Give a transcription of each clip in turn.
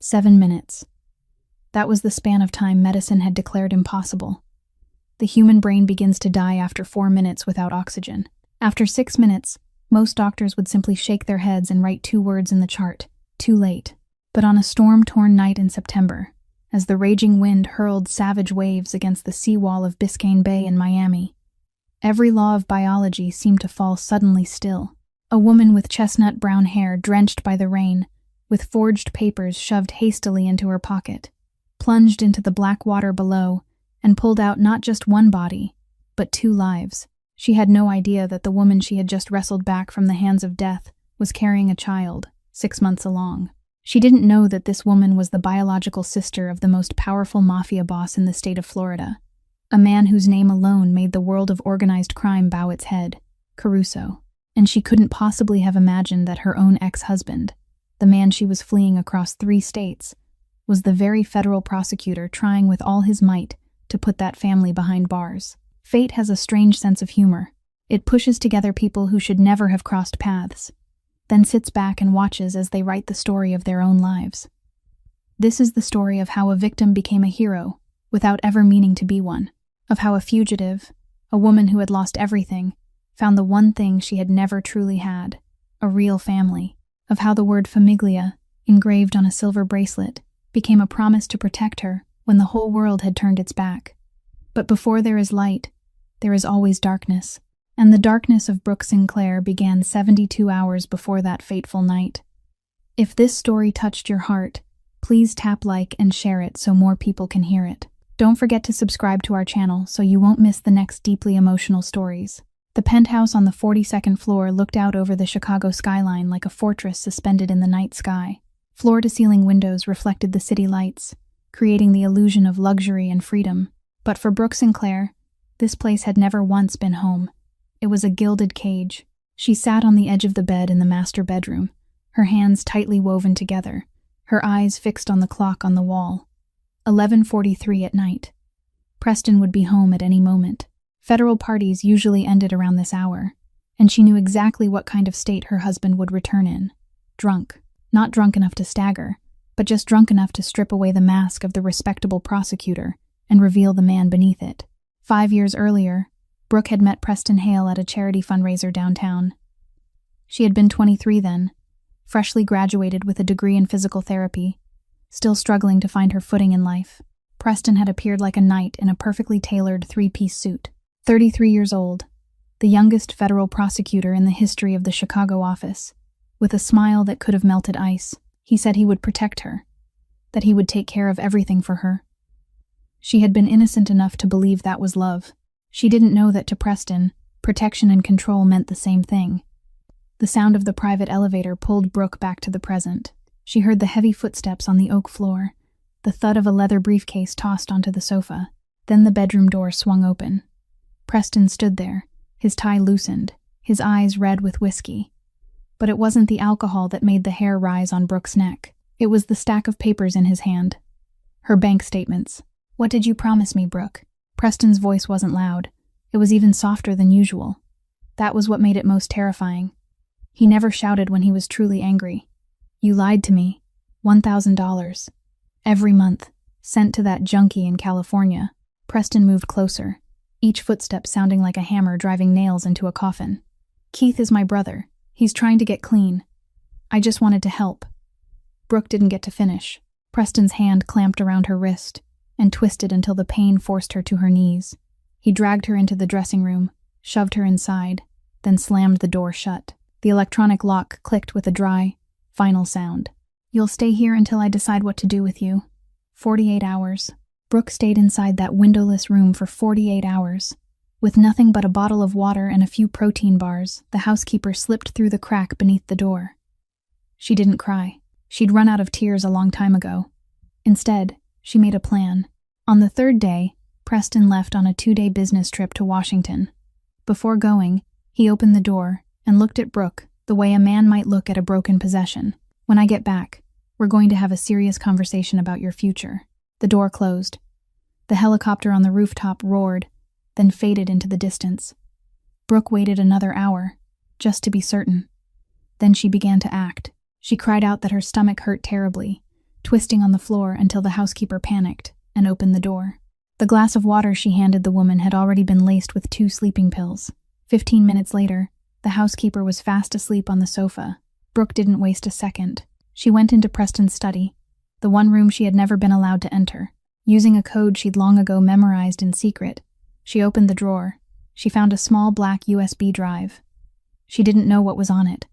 7 minutes. That was the span of time medicine had declared impossible. The human brain begins to die after 4 minutes without oxygen. After 6 minutes, most doctors would simply shake their heads and write 2 words in the chart: too late. But on a storm-torn night in September, as the raging wind hurled savage waves against the seawall of Biscayne Bay in Miami, every law of biology seemed to fall suddenly still. A woman with chestnut brown hair drenched by the rain, with forged papers shoved hastily into her pocket, plunged into the black water below and pulled out not just one body, but 2 lives. She had no idea that the woman she had just wrestled back from the hands of death was carrying a child, 6 months along. She didn't know that this woman was the biological sister of the most powerful mafia boss in the state of Florida, a man whose name alone made the world of organized crime bow its head, Caruso. And she couldn't possibly have imagined that her own ex-husband, the man she was fleeing across 3 states, was the very federal prosecutor trying with all his might to put that family behind bars. Fate has a strange sense of humor. It pushes together people who should never have crossed paths, then sits back and watches as they write the story of their own lives. This is the story of how a victim became a hero without ever meaning to be one, of how a fugitive, a woman who had lost everything, found the one thing she had never truly had, a real family, of how the word famiglia, engraved on a silver bracelet, became a promise to protect her when the whole world had turned its back. But before there is light, there is always darkness, and the darkness of Brooke Sinclair began 72 hours before that fateful night. If this story touched your heart, please tap like and share it so more people can hear it. Don't forget to subscribe to our channel so you won't miss the next deeply emotional stories. The penthouse on the 42nd floor looked out over the Chicago skyline like a fortress suspended in the night sky. Floor-to-ceiling windows reflected the city lights, creating the illusion of luxury and freedom. But for Brooke Sinclair, this place had never once been home. It was a gilded cage. She sat on the edge of the bed in the master bedroom, her hands tightly woven together, her eyes fixed on the clock on the wall. 11:43 at night. Preston would be home at any moment. Federal parties usually ended around this hour, and she knew exactly what kind of state her husband would return in. Drunk. Not drunk enough to stagger, but just drunk enough to strip away the mask of the respectable prosecutor and reveal the man beneath it. 5 years earlier, Brooke had met Preston Hale at a charity fundraiser downtown. She had been 23 then, freshly graduated with a degree in physical therapy, still struggling to find her footing in life. Preston had appeared like a knight in a perfectly tailored 3-piece suit. 33 years old, the youngest federal prosecutor in the history of the Chicago office, with a smile that could have melted ice. He said he would protect her, that he would take care of everything for her. She had been innocent enough to believe that was love. She didn't know that to Preston, protection and control meant the same thing. The sound of the private elevator pulled Brooke back to the present. She heard the heavy footsteps on the oak floor, the thud of a leather briefcase tossed onto the sofa. Then the bedroom door swung open. Preston stood there, his tie loosened, his eyes red with whiskey. But it wasn't the alcohol that made the hair rise on Brooke's neck. It was the stack of papers in his hand. Her bank statements. "What did you promise me, Brooke?" Preston's voice wasn't loud. It was even softer than usual. That was what made it most terrifying. He never shouted when he was truly angry. "You lied to me. $1,000. Every month. Sent to that junkie in California." Preston moved closer, each footstep sounding like a hammer driving nails into a coffin. "Keith is my brother. He's trying to get clean. I just wanted to help." Brooke didn't get to finish. Preston's hand clamped around her wrist and twisted until the pain forced her to her knees. He dragged her into the dressing room, shoved her inside, then slammed the door shut. The electronic lock clicked with a dry, final sound. "You'll stay here until I decide what to do with you. 48 hours. Brooke stayed inside that windowless room for 48 hours. With nothing but a bottle of water and a few protein bars, the housekeeper slipped through the crack beneath the door. She didn't cry. She'd run out of tears a long time ago. Instead, she made a plan. On the 3rd day, Preston left on a 2-day business trip to Washington. Before going, he opened the door and looked at Brooke the way a man might look at a broken possession. "When I get back, we're going to have a serious conversation about your future." The door closed. The helicopter on the rooftop roared, then faded into the distance. Brooke waited another hour, just to be certain. Then she began to act. She cried out that her stomach hurt terribly, twisting on the floor until the housekeeper panicked and opened the door. The glass of water she handed the woman had already been laced with 2 sleeping pills. 15 minutes later, the housekeeper was fast asleep on the sofa. Brooke didn't waste a second. She went into Preston's study, the one room she had never been allowed to enter. Using a code she'd long ago memorized in secret, she opened the drawer. She found a small black USB drive. She didn't know what was on it.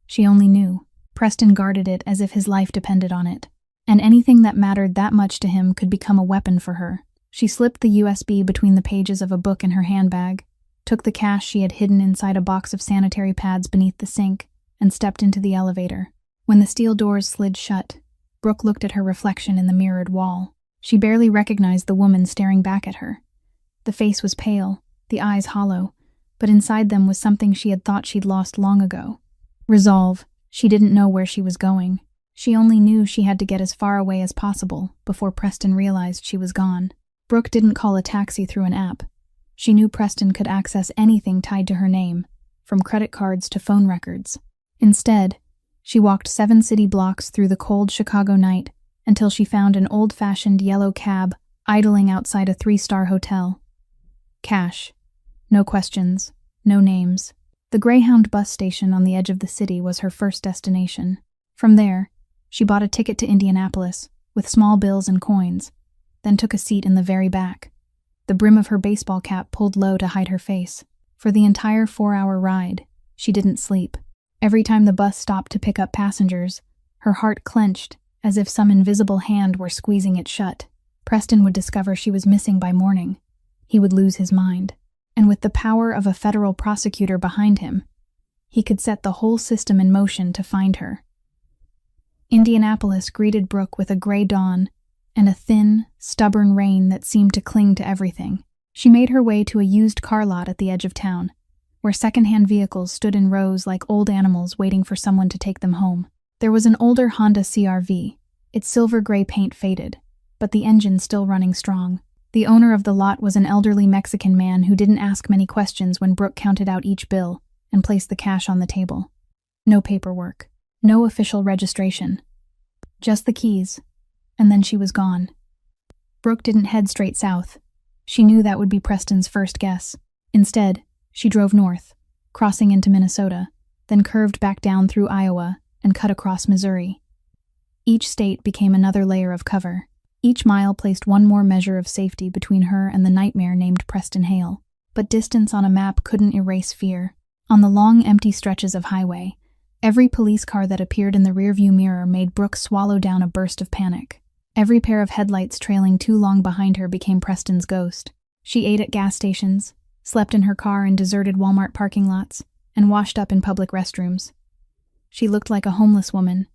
She only knew. Preston guarded it as if his life depended on it, and anything that mattered that much to him could become a weapon for her. She slipped the USB between the pages of a book in her handbag, took the cash she had hidden inside a box of sanitary pads beneath the sink, and stepped into the elevator. When the steel doors slid shut, Brooke looked at her reflection in the mirrored wall. She barely recognized the woman staring back at her. The face was pale, the eyes hollow, but inside them was something she had thought she'd lost long ago. Resolve. She didn't know where she was going. She only knew she had to get as far away as possible before Preston realized she was gone. Brooke didn't call a taxi through an app. She knew Preston could access anything tied to her name, from credit cards to phone records. Instead, she walked 7 city blocks through the cold Chicago night until she found an old-fashioned yellow cab idling outside a 3-star hotel. Cash. No questions. No names. The Greyhound bus station on the edge of the city was her first destination. From there, she bought a ticket to Indianapolis with small bills and coins, then took a seat in the very back. The brim of her baseball cap pulled low to hide her face. For the entire 4-hour ride, she didn't sleep. Every time the bus stopped to pick up passengers, her heart clenched as if some invisible hand were squeezing it shut. Preston would discover she was missing by morning. He would lose his mind. And with the power of a federal prosecutor behind him, he could set the whole system in motion to find her. Indianapolis greeted Brooke with a gray dawn and a thin, stubborn rain that seemed to cling to everything. She made her way to a used car lot at the edge of town, where second-hand vehicles stood in rows like old animals waiting for someone to take them home. There was an older Honda CR-V, its silver-gray paint faded, but the engine still running strong. The owner of the lot was an elderly Mexican man who didn't ask many questions when Brooke counted out each bill and placed the cash on the table. No paperwork, no official registration, just the keys, and then she was gone. Brooke didn't head straight south. She knew that would be Preston's first guess. Instead, she drove north, crossing into Minnesota, then curved back down through Iowa and cut across Missouri. Each state became another layer of cover. Each mile placed one more measure of safety between her and the nightmare named Preston Hale. But distance on a map couldn't erase fear. On the long, empty stretches of highway, every police car that appeared in the rearview mirror made Brooke swallow down a burst of panic. Every pair of headlights trailing too long behind her became Preston's ghost. She ate at gas stations, slept in her car in deserted Walmart parking lots, and washed up in public restrooms. She looked like a homeless woman,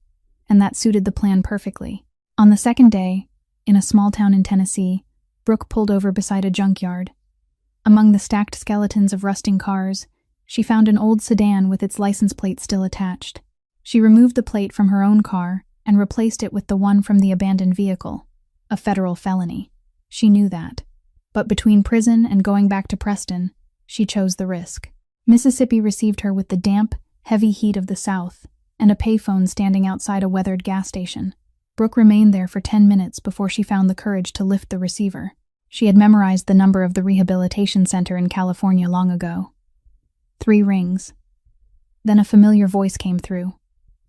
and that suited the plan perfectly. On the second day, in a small town in Tennessee, Brooke pulled over beside a junkyard. Among the stacked skeletons of rusting cars, she found an old sedan with its license plate still attached. She removed the plate from her own car and replaced it with the one from the abandoned vehicle, a federal felony. She knew that. But between prison and going back to Preston, she chose the risk. Mississippi received her with the damp, heavy heat of the South and a payphone standing outside a weathered gas station. Brooke remained there for 10 minutes before she found the courage to lift the receiver. She had memorized the number of the rehabilitation center in California long ago. 3 rings. Then a familiar voice came through.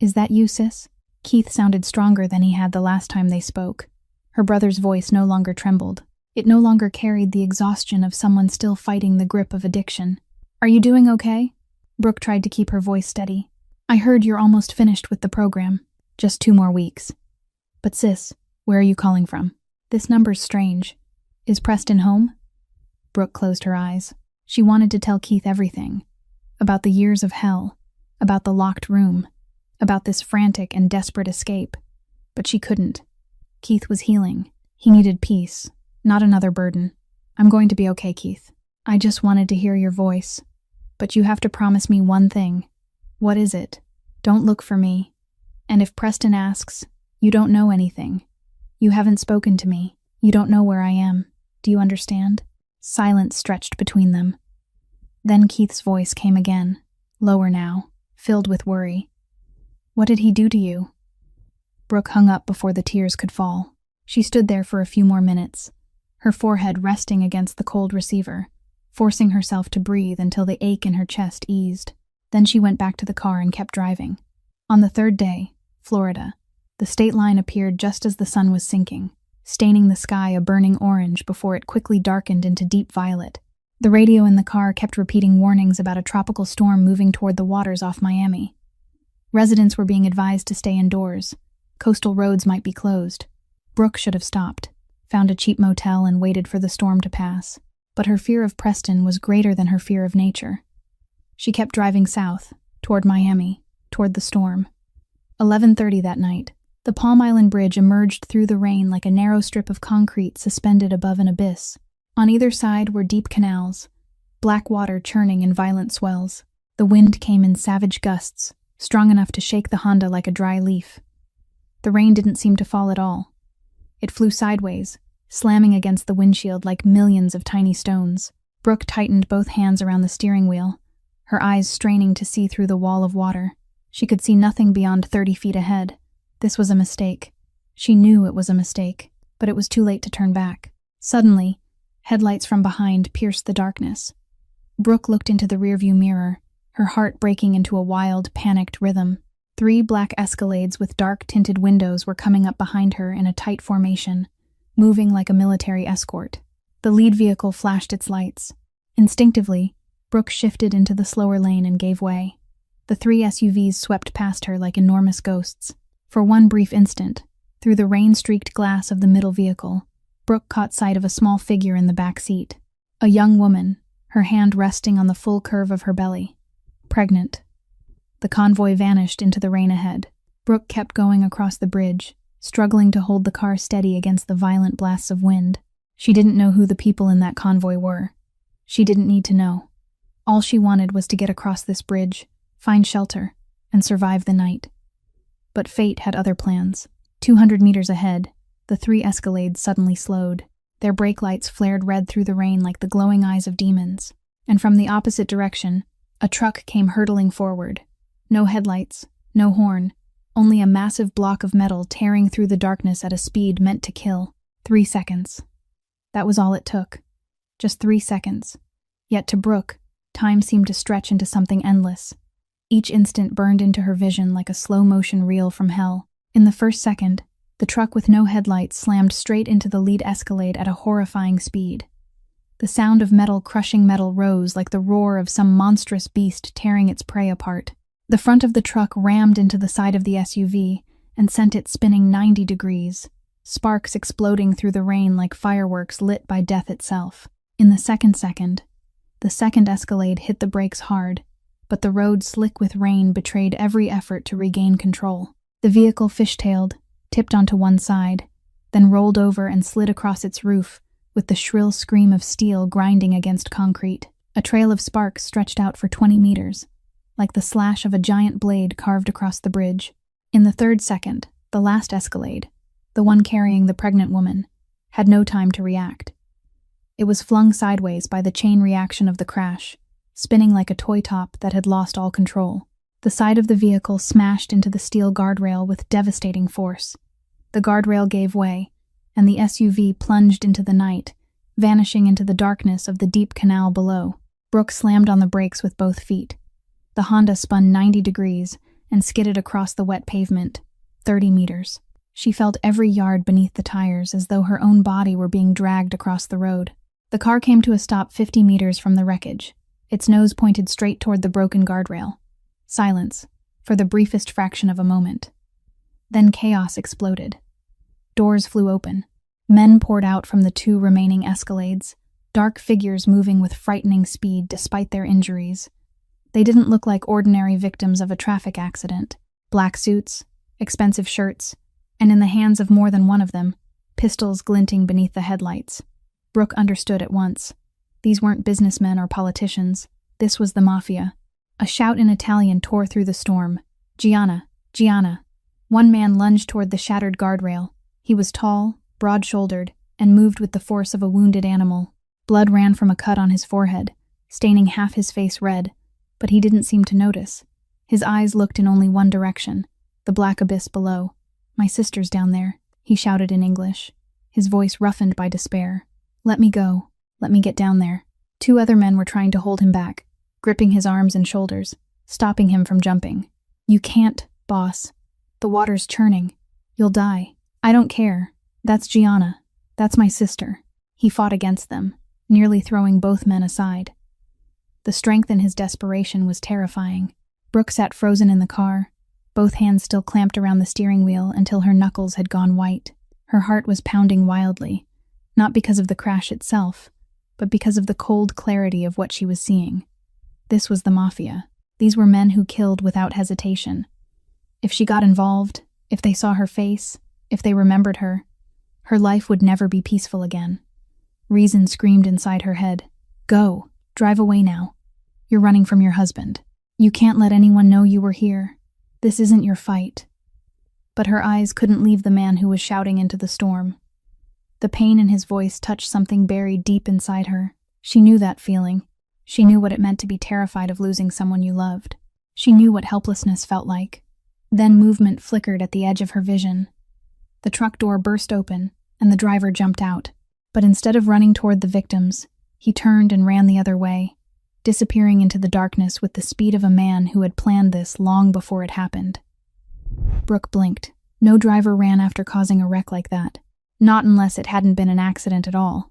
"Is that you, sis?" Keith sounded stronger than he had the last time they spoke. Her brother's voice no longer trembled. It no longer carried the exhaustion of someone still fighting the grip of addiction. "Are you doing okay?" Brooke tried to keep her voice steady. "I heard you're almost finished with the program. Just 2 more weeks. But sis, where are you calling from? This number's strange. Is Preston home?" Brooke closed her eyes. She wanted to tell Keith everything. About the years of hell. About the locked room. About this frantic and desperate escape. But she couldn't. Keith was healing. He needed peace, not another burden. "I'm going to be okay, Keith. I just wanted to hear your voice. But you have to promise me one thing." "What is it?" "Don't look for me. And if Preston asks, you don't know anything. You haven't spoken to me. You don't know where I am. Do you understand?" Silence stretched between them. Then Keith's voice came again, lower now, filled with worry. "What did he do to you?" Brooke hung up before the tears could fall. She stood there for a few more minutes, her forehead resting against the cold receiver, forcing herself to breathe until the ache in her chest eased. Then she went back to the car and kept driving. On the third day, Florida, the state line appeared just as the sun was sinking, staining the sky a burning orange before it quickly darkened into deep violet. The radio in the car kept repeating warnings about a tropical storm moving toward the waters off Miami. Residents were being advised to stay indoors. Coastal roads might be closed. Brooke should have stopped, found a cheap motel, and waited for the storm to pass. But her fear of Preston was greater than her fear of nature. She kept driving south, toward Miami, toward the storm. 11:30 that night, the Palm Island Bridge emerged through the rain like a narrow strip of concrete suspended above an abyss. On either side were deep canals, black water churning in violent swells. The wind came in savage gusts, strong enough to shake the Honda like a dry leaf. The rain didn't seem to fall at all. It flew sideways, slamming against the windshield like millions of tiny stones. Brooke tightened both hands around the steering wheel, her eyes straining to see through the wall of water. She could see nothing beyond 30 feet ahead. This was a mistake. She knew it was a mistake, but it was too late to turn back. Suddenly, headlights from behind pierced the darkness. Brooke looked into the rearview mirror, her heart breaking into a wild, panicked rhythm. 3 black Escalades with dark-tinted windows were coming up behind her in a tight formation, moving like a military escort. The lead vehicle flashed its lights. Instinctively, Brooke shifted into the slower lane and gave way. The 3 SUVs swept past her like enormous ghosts. For one brief instant, through the rain-streaked glass of the middle vehicle, Brooke caught sight of a small figure in the back seat. A young woman, her hand resting on the full curve of her belly. Pregnant. The convoy vanished into the rain ahead. Brooke kept going across the bridge, struggling to hold the car steady against the violent blasts of wind. She didn't know who the people in that convoy were. She didn't need to know. All she wanted was to get across this bridge, find shelter, and survive the night. But fate had other plans. 200 meters ahead, the 3 Escalades suddenly slowed. Their brake lights flared red through the rain like the glowing eyes of demons. And from the opposite direction, a truck came hurtling forward. No headlights, no horn, only a massive block of metal tearing through the darkness at a speed meant to kill. 3 seconds. That was all it took. Just 3 seconds. Yet to Brooke, time seemed to stretch into something endless. Each instant burned into her vision like a slow-motion reel from hell. In the first second, the truck with no headlights slammed straight into the lead Escalade at a horrifying speed. The sound of metal crushing metal rose like the roar of some monstrous beast tearing its prey apart. The front of the truck rammed into the side of the SUV and sent it spinning 90 degrees, sparks exploding through the rain like fireworks lit by death itself. In the second, the second Escalade hit the brakes hard, but the road slick with rain betrayed every effort to regain control. The vehicle fishtailed, tipped onto one side, then rolled over and slid across its roof, with the shrill scream of steel grinding against concrete. A trail of sparks stretched out for 20 meters, like the slash of a giant blade carved across the bridge. In the third second, the last Escalade, the one carrying the pregnant woman, had no time to react. It was flung sideways by the chain reaction of the crash, spinning like a toy top that had lost all control. The side of the vehicle smashed into the steel guardrail with devastating force. The guardrail gave way, and the SUV plunged into the night, vanishing into the darkness of the deep canal below. Brooke slammed on the brakes with both feet. The Honda spun 90 degrees and skidded across the wet pavement, 30 meters. She felt every yard beneath the tires as though her own body were being dragged across the road. The car came to a stop 50 meters from the wreckage, its nose pointed straight toward the broken guardrail. Silence, for the briefest fraction of a moment. Then chaos exploded. Doors flew open. Men poured out from the 2 remaining Escalades, dark figures moving with frightening speed despite their injuries. They didn't look like ordinary victims of a traffic accident. Black suits, expensive shirts, and in the hands of more than one of them, pistols glinting beneath the headlights. Brooke understood at once. These weren't businessmen or politicians. This was the Mafia. A shout in Italian tore through the storm. Gianna, Gianna. One man lunged toward the shattered guardrail. He was tall, broad-shouldered, and moved with the force of a wounded animal. Blood ran from a cut on his forehead, staining half his face red, but he didn't seem to notice. His eyes looked in only one direction, the black abyss below. My sister's down there, he shouted in English, his voice roughened by despair. Let me go. Let me get down there. 2 other men were trying to hold him back, gripping his arms and shoulders, stopping him from jumping. You can't, boss. The water's churning. You'll die. I don't care. That's Gianna. That's my sister. He fought against them, nearly throwing both men aside. The strength in his desperation was terrifying. Brooke sat frozen in the car, both hands still clamped around the steering wheel until her knuckles had gone white. Her heart was pounding wildly, not because of the crash itself, but because of the cold clarity of what she was seeing. This was the Mafia. These were men who killed without hesitation. If she got involved, if they saw her face, if they remembered her life would never be peaceful again. Reason screamed inside her head. Go, drive away now. You're running from your husband. You can't let anyone know you were here. This isn't your fight. But her eyes couldn't leave the man who was shouting into the storm. The pain in his voice touched something buried deep inside her. She knew that feeling. She knew what it meant to be terrified of losing someone you loved. She knew what helplessness felt like. Then movement flickered at the edge of her vision. The truck door burst open, and the driver jumped out. But instead of running toward the victims, he turned and ran the other way, disappearing into the darkness with the speed of a man who had planned this long before it happened. Brooke blinked. No driver ran after causing a wreck like that. Not unless it hadn't been an accident at all.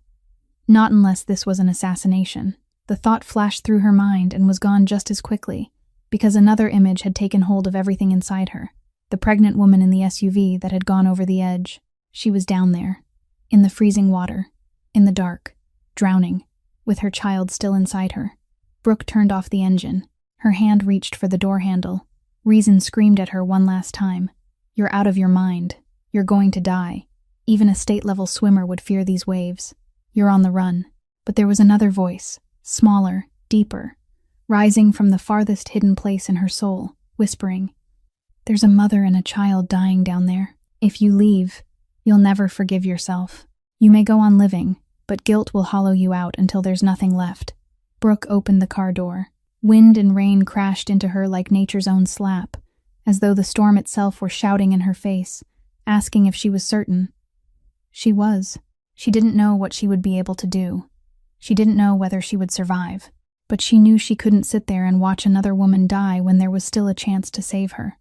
Not unless this was an assassination. The thought flashed through her mind and was gone just as quickly, because another image had taken hold of everything inside her. The pregnant woman in the SUV that had gone over the edge. She was down there, in the freezing water, in the dark, drowning, with her child still inside her. Brooke turned off the engine. Her hand reached for the door handle. Reason screamed at her one last time. You're out of your mind. You're going to die. Even a state-level swimmer would fear these waves. You're on the run. But there was another voice, smaller, deeper, rising from the farthest hidden place in her soul, whispering, There's a mother and a child dying down there. If you leave, you'll never forgive yourself. You may go on living, but guilt will hollow you out until there's nothing left. Brooke opened the car door. Wind and rain crashed into her like nature's own slap, as though the storm itself were shouting in her face, asking if she was certain. She was. She didn't know what she would be able to do. She didn't know whether she would survive, but she knew she couldn't sit there and watch another woman die when there was still a chance to save her.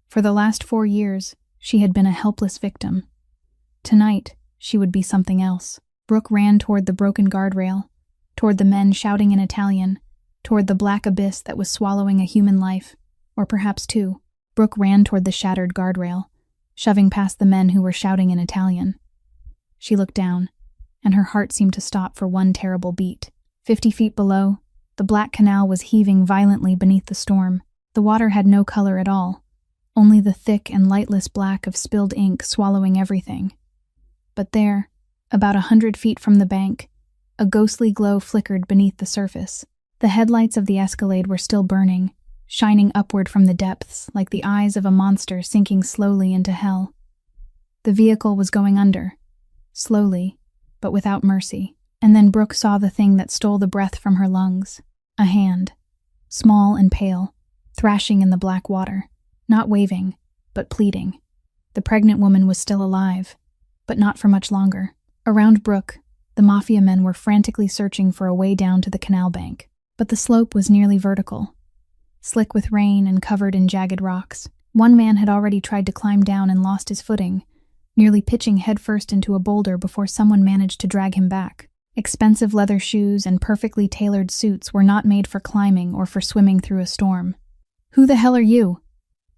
For the last 4 years, she had been a helpless victim. Tonight, she would be something else. Brooke ran toward the broken guardrail, toward the men shouting in Italian, toward the black abyss that was swallowing a human life, or perhaps 2. Brooke ran toward the shattered guardrail, shoving past the men who were shouting in Italian. She looked down, and her heart seemed to stop for one terrible beat. 50 feet below, the black canal was heaving violently beneath the storm. The water had no color at all, only the thick and lightless black of spilled ink swallowing everything. But there, about 100 feet from the bank, a ghostly glow flickered beneath the surface. The headlights of the Escalade were still burning, shining upward from the depths like the eyes of a monster sinking slowly into hell. The vehicle was going under, slowly, but without mercy. And then Brooke saw the thing that stole the breath from her lungs. A hand, small and pale, thrashing in the black water, not waving, but pleading. The pregnant woman was still alive, but not for much longer. Around Brooke, the Mafia men were frantically searching for a way down to the canal bank. But the slope was nearly vertical, slick with rain and covered in jagged rocks. One man had already tried to climb down and lost his footing, nearly pitching headfirst into a boulder before someone managed to drag him back. Expensive leather shoes and perfectly tailored suits were not made for climbing or for swimming through a storm. Who the hell are you?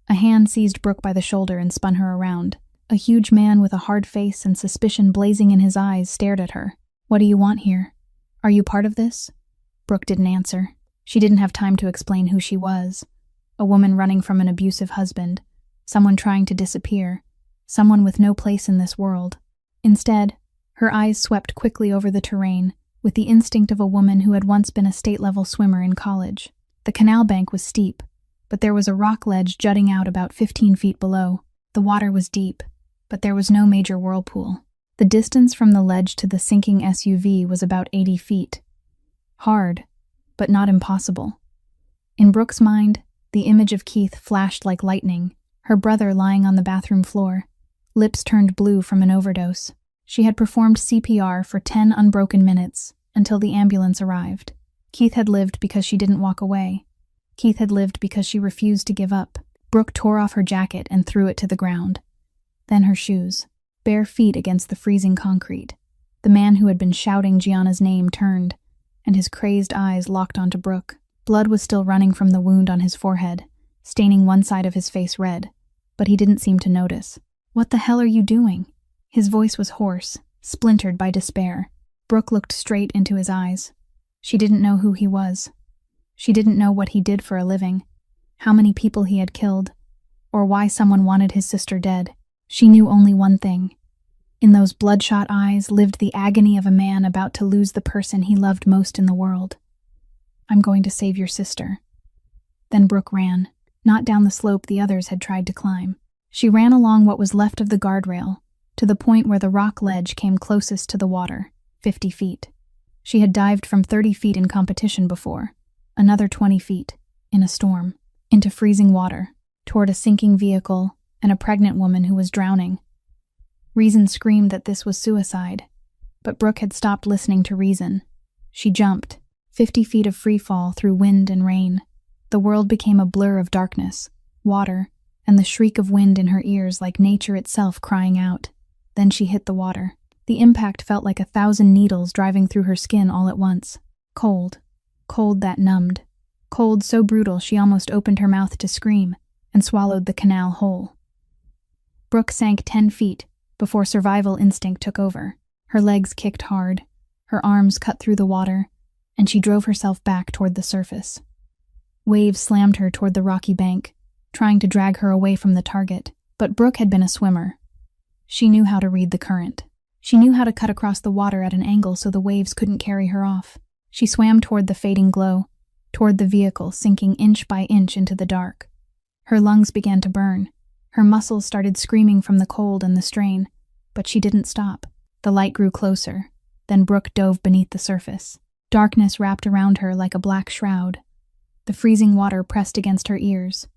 A hand seized Brooke by the shoulder and spun her around. A huge man with a hard face and suspicion blazing in his eyes stared at her. What do you want here? Are you part of this? Brooke didn't answer. She didn't have time to explain who she was. A woman running from an abusive husband, someone trying to disappear, someone with no place in this world. Instead, her eyes swept quickly over the terrain, with the instinct of a woman who had once been a state-level swimmer in college. The canal bank was steep, but there was a rock ledge jutting out about 15 feet below. The water was deep, but there was no major whirlpool. The distance from the ledge to the sinking SUV was about 80 feet. Hard, but not impossible. In Brooke's mind, the image of Keith flashed like lightning, her brother lying on the bathroom floor, lips turned blue from an overdose. She had performed CPR for 10 unbroken minutes until the ambulance arrived. Keith had lived because she didn't walk away. Keith had lived because she refused to give up. Brooke tore off her jacket and threw it to the ground. Then her shoes, bare feet against the freezing concrete. The man who had been shouting Gianna's name turned, and his crazed eyes locked onto Brooke. Blood was still running from the wound on his forehead, staining one side of his face red, but he didn't seem to notice. "What the hell are you doing?" His voice was hoarse, splintered by despair. Brooke looked straight into his eyes. She didn't know who he was. She didn't know what he did for a living, how many people he had killed, or why someone wanted his sister dead. She knew only one thing. In those bloodshot eyes lived the agony of a man about to lose the person he loved most in the world. "I'm going to save your sister." Then Brooke ran, not down the slope the others had tried to climb. She ran along what was left of the guardrail, to the point where the rock ledge came closest to the water, 50 feet. She had dived from 30 feet in competition before, another 20 feet, in a storm, into freezing water, toward a sinking vehicle and a pregnant woman who was drowning. Reason screamed that this was suicide, but Brooke had stopped listening to reason. She jumped, 50 feet of free fall through wind and rain. The world became a blur of darkness, water, and the shriek of wind in her ears like nature itself crying out. Then she hit the water. The impact felt like 1,000 needles driving through her skin all at once. Cold. Cold that numbed. Cold so brutal she almost opened her mouth to scream and swallowed the canal whole. Brooke sank 10 feet before survival instinct took over. Her legs kicked hard, her arms cut through the water, and she drove herself back toward the surface. Waves slammed her toward the rocky bank, trying to drag her away from the target, but Brooke had been a swimmer. She knew how to read the current. She knew how to cut across the water at an angle so the waves couldn't carry her off. She swam toward the fading glow, toward the vehicle sinking inch by inch into the dark. Her lungs began to burn. Her muscles started screaming from the cold and the strain, but she didn't stop. The light grew closer. Then Brooke dove beneath the surface. Darkness wrapped around her like a black shroud. The freezing water pressed against her ears.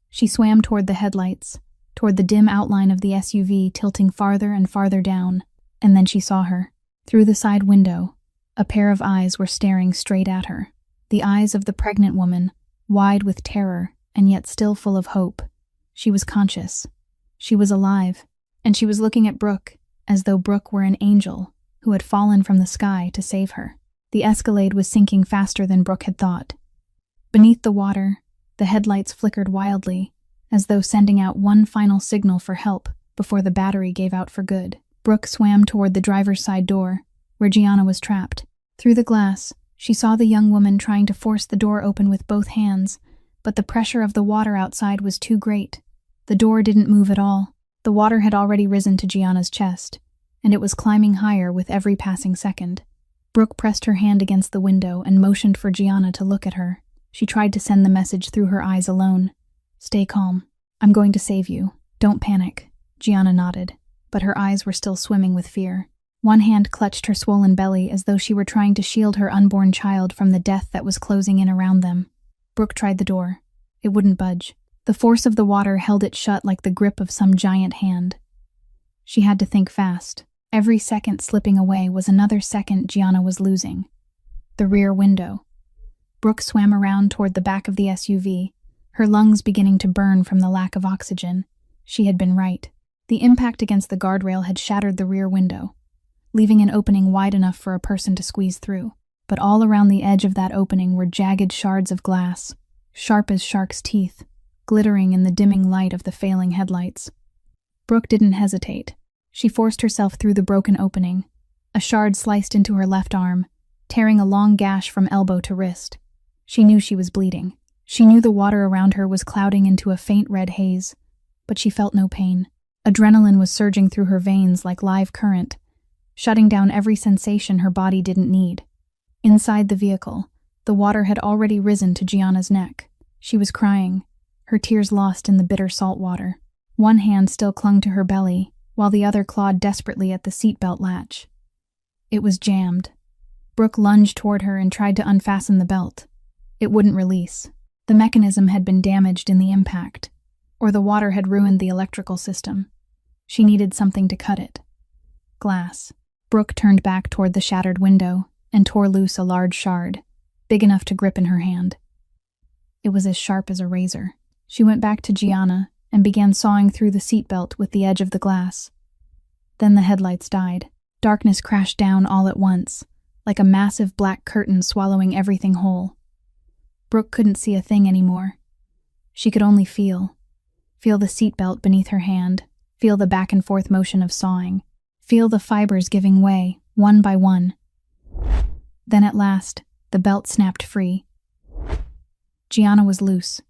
She swam toward the headlights, toward the dim outline of the SUV tilting farther and farther down, and then she saw her. Through the side window, a pair of eyes were staring straight at her. The eyes of the pregnant woman, wide with terror and yet still full of hope. She was conscious. She was alive, and she was looking at Brooke as though Brooke were an angel who had fallen from the sky to save her. The Escalade was sinking faster than Brooke had thought. Beneath the water, the headlights flickered wildly, as though sending out one final signal for help before the battery gave out for good. Brooke swam toward the driver's side door, where Gianna was trapped. Through the glass, she saw the young woman trying to force the door open with both hands, but the pressure of the water outside was too great. The door didn't move at all. The water had already risen to Gianna's chest, and it was climbing higher with every passing second. Brooke pressed her hand against the window and motioned for Gianna to look at her. She tried to send the message through her eyes alone. "Stay calm. I'm going to save you. Don't panic." Gianna nodded, but her eyes were still swimming with fear. One hand clutched her swollen belly as though she were trying to shield her unborn child from the death that was closing in around them. Brooke tried the door. It wouldn't budge. The force of the water held it shut like the grip of some giant hand. She had to think fast. Every second slipping away was another second Gianna was losing. The rear window. Brooke swam around toward the back of the SUV, her lungs beginning to burn from the lack of oxygen. She had been right. The impact against the guardrail had shattered the rear window, leaving an opening wide enough for a person to squeeze through. But all around the edge of that opening were jagged shards of glass, sharp as sharks' teeth, glittering in the dimming light of the failing headlights. Brooke didn't hesitate. She forced herself through the broken opening. A shard sliced into her left arm, tearing a long gash from elbow to wrist. She knew she was bleeding. She knew the water around her was clouding into a faint red haze, but she felt no pain. Adrenaline was surging through her veins like live current, shutting down every sensation her body didn't need. Inside the vehicle, the water had already risen to Gianna's neck. She was crying, her tears lost in the bitter salt water. One hand still clung to her belly, while the other clawed desperately at the seatbelt latch. It was jammed. Brooke lunged toward her and tried to unfasten the belt. It wouldn't release. The mechanism had been damaged in the impact, or the water had ruined the electrical system. She needed something to cut it. Glass. Brooke turned back toward the shattered window and tore loose a large shard, big enough to grip in her hand. It was as sharp as a razor. She went back to Gianna and began sawing through the seatbelt with the edge of the glass. Then the headlights died. Darkness crashed down all at once, like a massive black curtain swallowing everything whole. Brooke couldn't see a thing anymore. She could only feel the seatbelt beneath her hand, feel the back and forth motion of sawing, feel the fibers giving way, one by one. Then at last, the belt snapped free. Gianna was loose.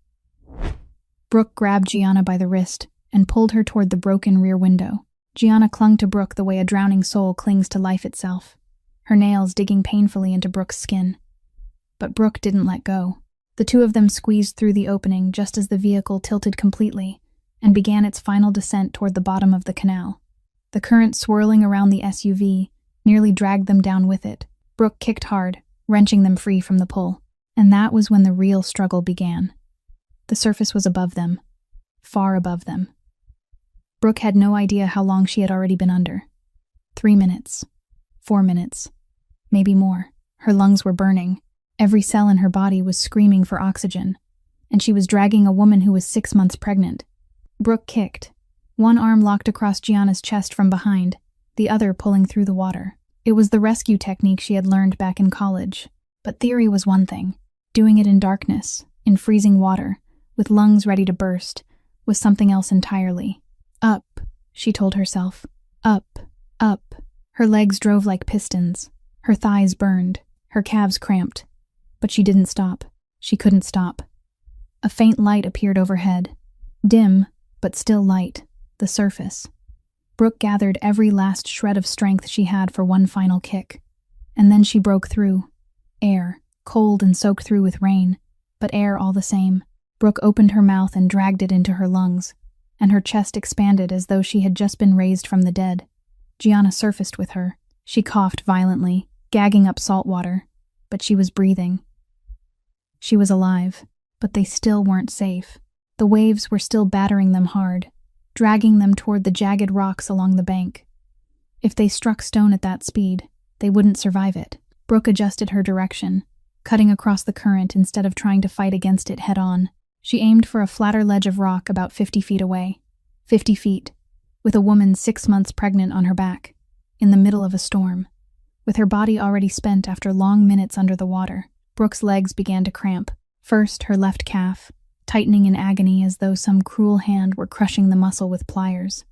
Brooke grabbed Gianna by the wrist and pulled her toward the broken rear window. Gianna clung to Brooke the way a drowning soul clings to life itself, her nails digging painfully into Brooke's skin. But Brooke didn't let go. The two of them squeezed through the opening just as the vehicle tilted completely and began its final descent toward the bottom of the canal. The current swirling around the SUV nearly dragged them down with it. Brooke kicked hard, wrenching them free from the pull. And that was when the real struggle began. The surface was above them, far above them. Brooke had no idea how long she had already been under. 3 minutes, 4 minutes, maybe more. Her lungs were burning. Every cell in her body was screaming for oxygen, and she was dragging a woman who was 6 months pregnant. Brooke kicked, one arm locked across Gianna's chest from behind, the other pulling through the water. It was the rescue technique she had learned back in college. But theory was one thing. Doing it in darkness, in freezing water, with lungs ready to burst, was something else entirely. Up, she told herself. Up, up. Her legs drove like pistons. Her thighs burned. Her calves cramped. But she didn't stop. She couldn't stop. A faint light appeared overhead. Dim, but still light. The surface. Brooke gathered every last shred of strength she had for one final kick. And then she broke through. Air, cold and soaked through with rain, but air all the same. Brooke opened her mouth and dragged it into her lungs, and her chest expanded as though she had just been raised from the dead. Gianna surfaced with her. She coughed violently, gagging up salt water, but she was breathing. She was alive, but they still weren't safe. The waves were still battering them hard, dragging them toward the jagged rocks along the bank. If they struck stone at that speed, they wouldn't survive it. Brooke adjusted her direction, cutting across the current instead of trying to fight against it head-on. She aimed for a flatter ledge of rock about 50 feet away. 50 feet, with a woman 6 months pregnant on her back, in the middle of a storm. With her body already spent after long minutes under the water, Brooke's legs began to cramp. First, her left calf, tightening in agony as though some cruel hand were crushing the muscle with pliers.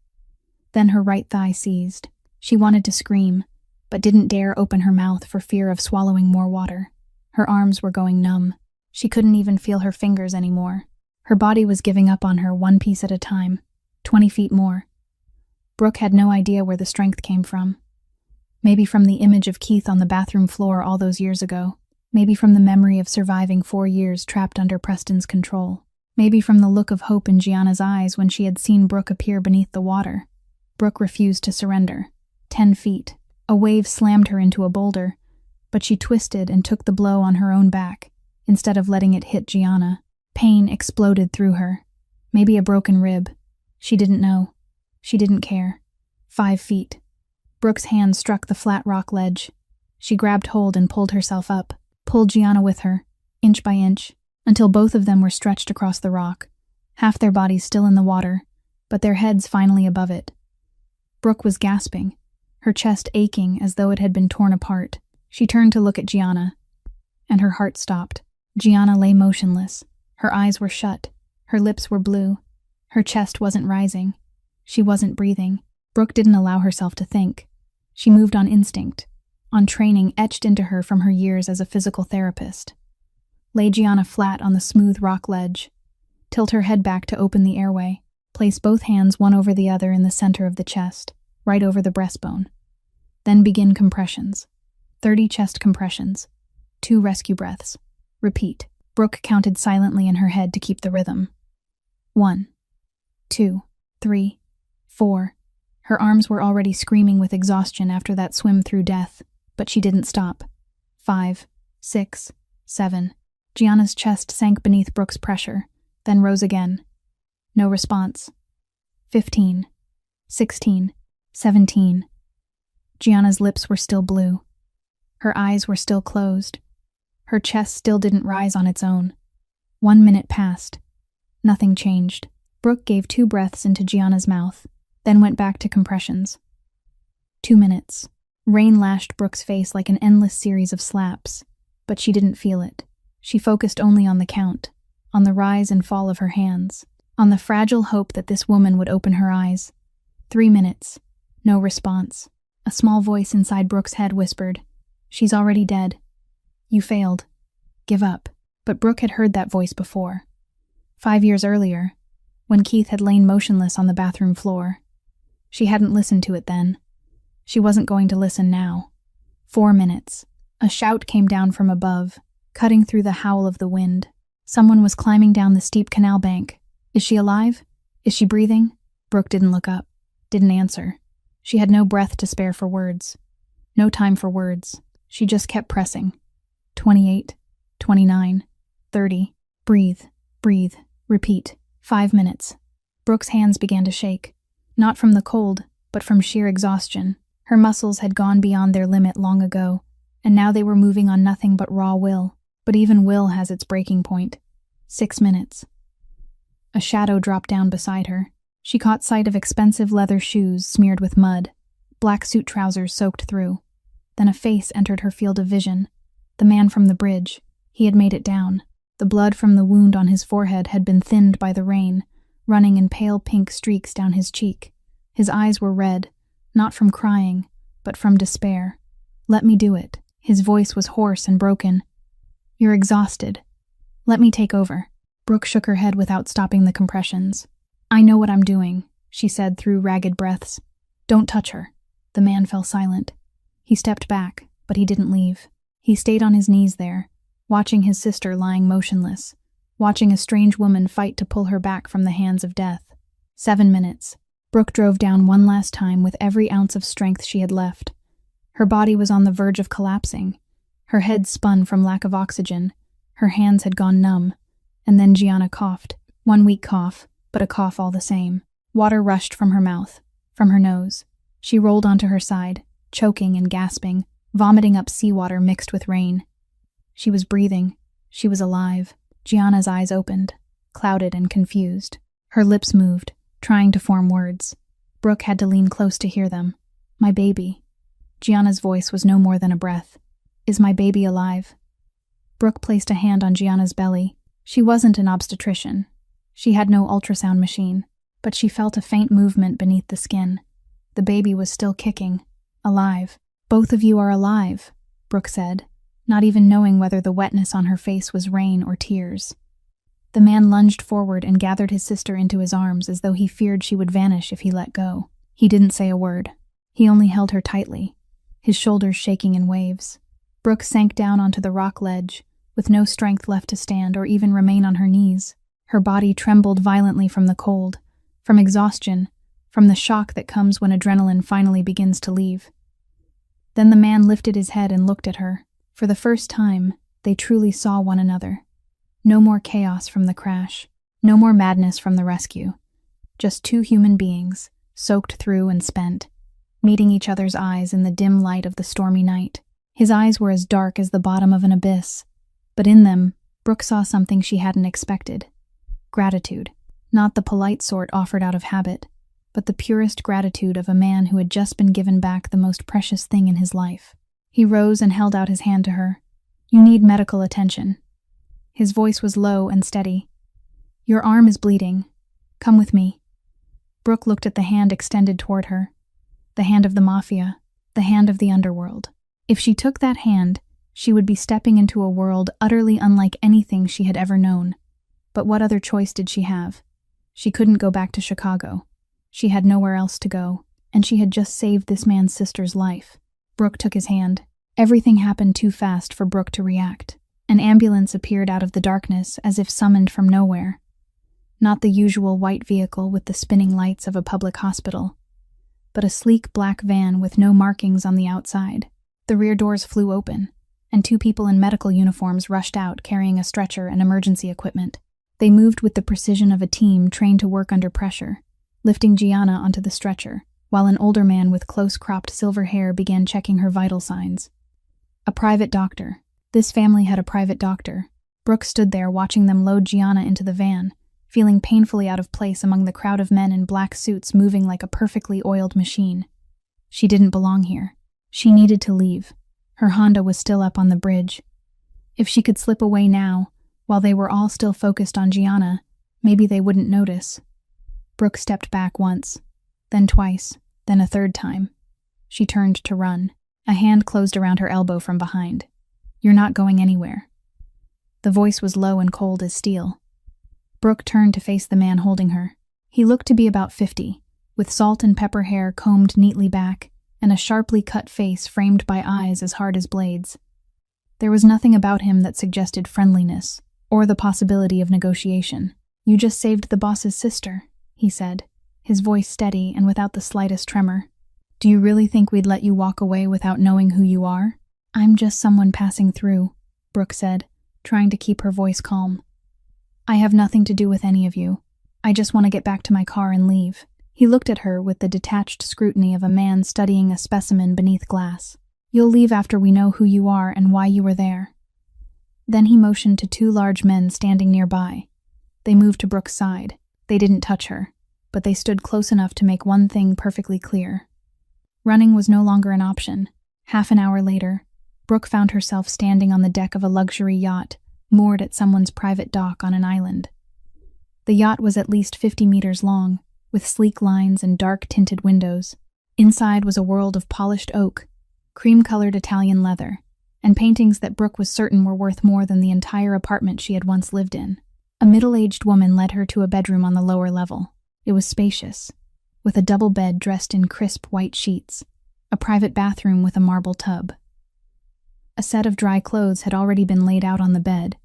Then her right thigh seized. She wanted to scream, but didn't dare open her mouth for fear of swallowing more water. Her arms were going numb. She couldn't even feel her fingers anymore. Her body was giving up on her one piece at a time, 20 feet more. Brooke had no idea where the strength came from. Maybe from the image of Keith on the bathroom floor all those years ago. Maybe from the memory of surviving 4 years trapped under Preston's control. Maybe from the look of hope in Gianna's eyes when she had seen Brooke appear beneath the water. Brooke refused to surrender. 10 feet. A wave slammed her into a boulder, but she twisted and took the blow on her own back, instead of letting it hit Gianna. Pain exploded through her. Maybe a broken rib. She didn't know. She didn't care. 5 feet. Brooke's hand struck the flat rock ledge. She grabbed hold and pulled herself up, pulled Gianna with her, inch by inch, until both of them were stretched across the rock, half their bodies still in the water, but their heads finally above it. Brooke was gasping, her chest aching as though it had been torn apart. She turned to look at Gianna, and her heart stopped. Gianna lay motionless. Her eyes were shut. Her lips were blue. Her chest wasn't rising. She wasn't breathing. Brooke didn't allow herself to think. She moved on instinct, on training etched into her from her years as a physical therapist. Lay Gianna flat on the smooth rock ledge. Tilt her head back to open the airway. Place both hands one over the other in the center of the chest, right over the breastbone. Then begin compressions. 30 chest compressions. 2 rescue breaths. Repeat. Brooke counted silently in her head to keep the rhythm. 1, 2, 3, 4. Her arms were already screaming with exhaustion after that swim through death, but she didn't stop. 5, 6, 7. Gianna's chest sank beneath Brooke's pressure, then rose again. No response. 15. 16, 17. Gianna's lips were still blue. Her eyes were still closed. Her chest still didn't rise on its own. 1 minute passed. Nothing changed. Brooke gave 2 breaths into Gianna's mouth, then went back to compressions. 2 minutes. Rain lashed Brooke's face like an endless series of slaps, but she didn't feel it. She focused only on the count, on the rise and fall of her hands, on the fragile hope that this woman would open her eyes. 3 minutes. No response. A small voice inside Brooke's head whispered, "She's already dead. You failed. Give up." But Brooke had heard that voice before. 5 years earlier, when Keith had lain motionless on the bathroom floor. She hadn't listened to it then. She wasn't going to listen now. 4 minutes. A shout came down from above, cutting through the howl of the wind. Someone was climbing down the steep canal bank. Is she alive? Is she breathing? Brooke didn't look up, didn't answer. She had no breath to spare for words. No time for words. She just kept pressing. 28, 29, 30. Breathe, breathe, repeat. 5 minutes. Brooke's hands began to shake, not from the cold, but from sheer exhaustion. Her muscles had gone beyond their limit long ago, and now they were moving on nothing but raw will. But even will has its breaking point. 6 minutes. A shadow dropped down beside her. She caught sight of expensive leather shoes smeared with mud, black suit trousers soaked through. Then a face entered her field of vision. The man from the bridge. He had made it down. The blood from the wound on his forehead had been thinned by the rain, running in pale pink streaks down his cheek. His eyes were red, not from crying, but from despair. "Let me do it." His voice was hoarse and broken. "You're exhausted. Let me take over." Brooke shook her head without stopping the compressions. "I know what I'm doing," she said through ragged breaths. "Don't touch her." The man fell silent. He stepped back, but he didn't leave. He stayed on his knees there, watching his sister lying motionless, watching a strange woman fight to pull her back from the hands of death. 7 minutes. Brooke drove down one last time with every ounce of strength she had left. Her body was on the verge of collapsing. Her head spun from lack of oxygen. Her hands had gone numb. And then Gianna coughed. 1 weak cough, but a cough all the same. Water rushed from her mouth, from her nose. She rolled onto her side, choking and gasping, vomiting up seawater mixed with rain. She was breathing. She was alive. Gianna's eyes opened, clouded and confused. Her lips moved, trying to form words. Brooke had to lean close to hear them. "My baby." Gianna's voice was no more than a breath. "Is my baby alive?" Brooke placed a hand on Gianna's belly. She wasn't an obstetrician. She had no ultrasound machine, but she felt a faint movement beneath the skin. The baby was still kicking, alive. "Both of you are alive," Brooke said, not even knowing whether the wetness on her face was rain or tears. The man lunged forward and gathered his sister into his arms as though he feared she would vanish if he let go. He didn't say a word. He only held her tightly, his shoulders shaking in waves. Brooke sank down onto the rock ledge, with no strength left to stand or even remain on her knees. Her body trembled violently from the cold, from exhaustion, from the shock that comes when adrenaline finally begins to leave. Then the man lifted his head and looked at her. For the first time, they truly saw one another. No more chaos from the crash, no more madness from the rescue. Just 2 human beings, soaked through and spent, meeting each other's eyes in the dim light of the stormy night. His eyes were as dark as the bottom of an abyss, but in them, Brooke saw something she hadn't expected. Gratitude. Not the polite sort offered out of habit, but the purest gratitude of a man who had just been given back the most precious thing in his life. He rose and held out his hand to her. "You need medical attention." His voice was low and steady. "Your arm is bleeding. Come with me." Brooke looked at the hand extended toward her. The hand of the Mafia, the hand of the underworld. If she took that hand, she would be stepping into a world utterly unlike anything she had ever known. But what other choice did she have? She couldn't go back to Chicago. She had nowhere else to go, and she had just saved this man's sister's life. Brooke took his hand. Everything happened too fast for Brooke to react. An ambulance appeared out of the darkness as if summoned from nowhere. Not the usual white vehicle with the spinning lights of a public hospital, but a sleek black van with no markings on the outside. The rear doors flew open, and 2 people in medical uniforms rushed out carrying a stretcher and emergency equipment. They moved with the precision of a team trained to work under pressure, lifting Gianna onto the stretcher, while an older man with close-cropped silver hair began checking her vital signs. A private doctor. This family had a private doctor. Brooke stood there watching them load Gianna into the van, feeling painfully out of place among the crowd of men in black suits moving like a perfectly oiled machine. She didn't belong here. She needed to leave. Her Honda was still up on the bridge. If she could slip away now, while they were all still focused on Gianna, maybe they wouldn't notice. Brooke stepped back once, then twice, then a third time. She turned to run. A hand closed around her elbow from behind. "You're not going anywhere." The voice was low and cold as steel. Brooke turned to face the man holding her. He looked to be about 50, with salt and pepper hair combed neatly back, and a sharply cut face framed by eyes as hard as blades. There was nothing about him that suggested friendliness, or the possibility of negotiation. "You just saved the boss's sister," he said, his voice steady and without the slightest tremor. "Do you really think we'd let you walk away without knowing who you are?" "I'm just someone passing through," Brooke said, trying to keep her voice calm. "I have nothing to do with any of you. I just want to get back to my car and leave." He looked at her with the detached scrutiny of a man studying a specimen beneath glass. "You'll leave after we know who you are and why you were there." Then he motioned to two large men standing nearby. They moved to Brooke's side. They didn't touch her, but they stood close enough to make one thing perfectly clear. Running was no longer an option. Half an hour later, Brooke found herself standing on the deck of a luxury yacht, moored at someone's private dock on an island. The yacht was at least 50 meters long, with sleek lines and dark-tinted windows. Inside was a world of polished oak, cream-colored Italian leather, and paintings that Brooke was certain were worth more than the entire apartment she had once lived in. A middle-aged woman led her to a bedroom on the lower level. It was spacious, with a double bed dressed in crisp white sheets, a private bathroom with a marble tub. A set of dry clothes had already been laid out on the bed,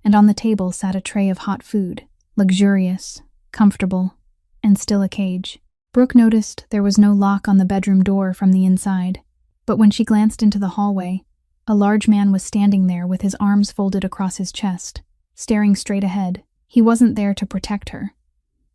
and on the table sat a tray of hot food, luxurious, comfortable, and still a cage. Brooke noticed there was no lock on the bedroom door from the inside, but when she glanced into the hallway, a large man was standing there with his arms folded across his chest, staring straight ahead. He wasn't there to protect her.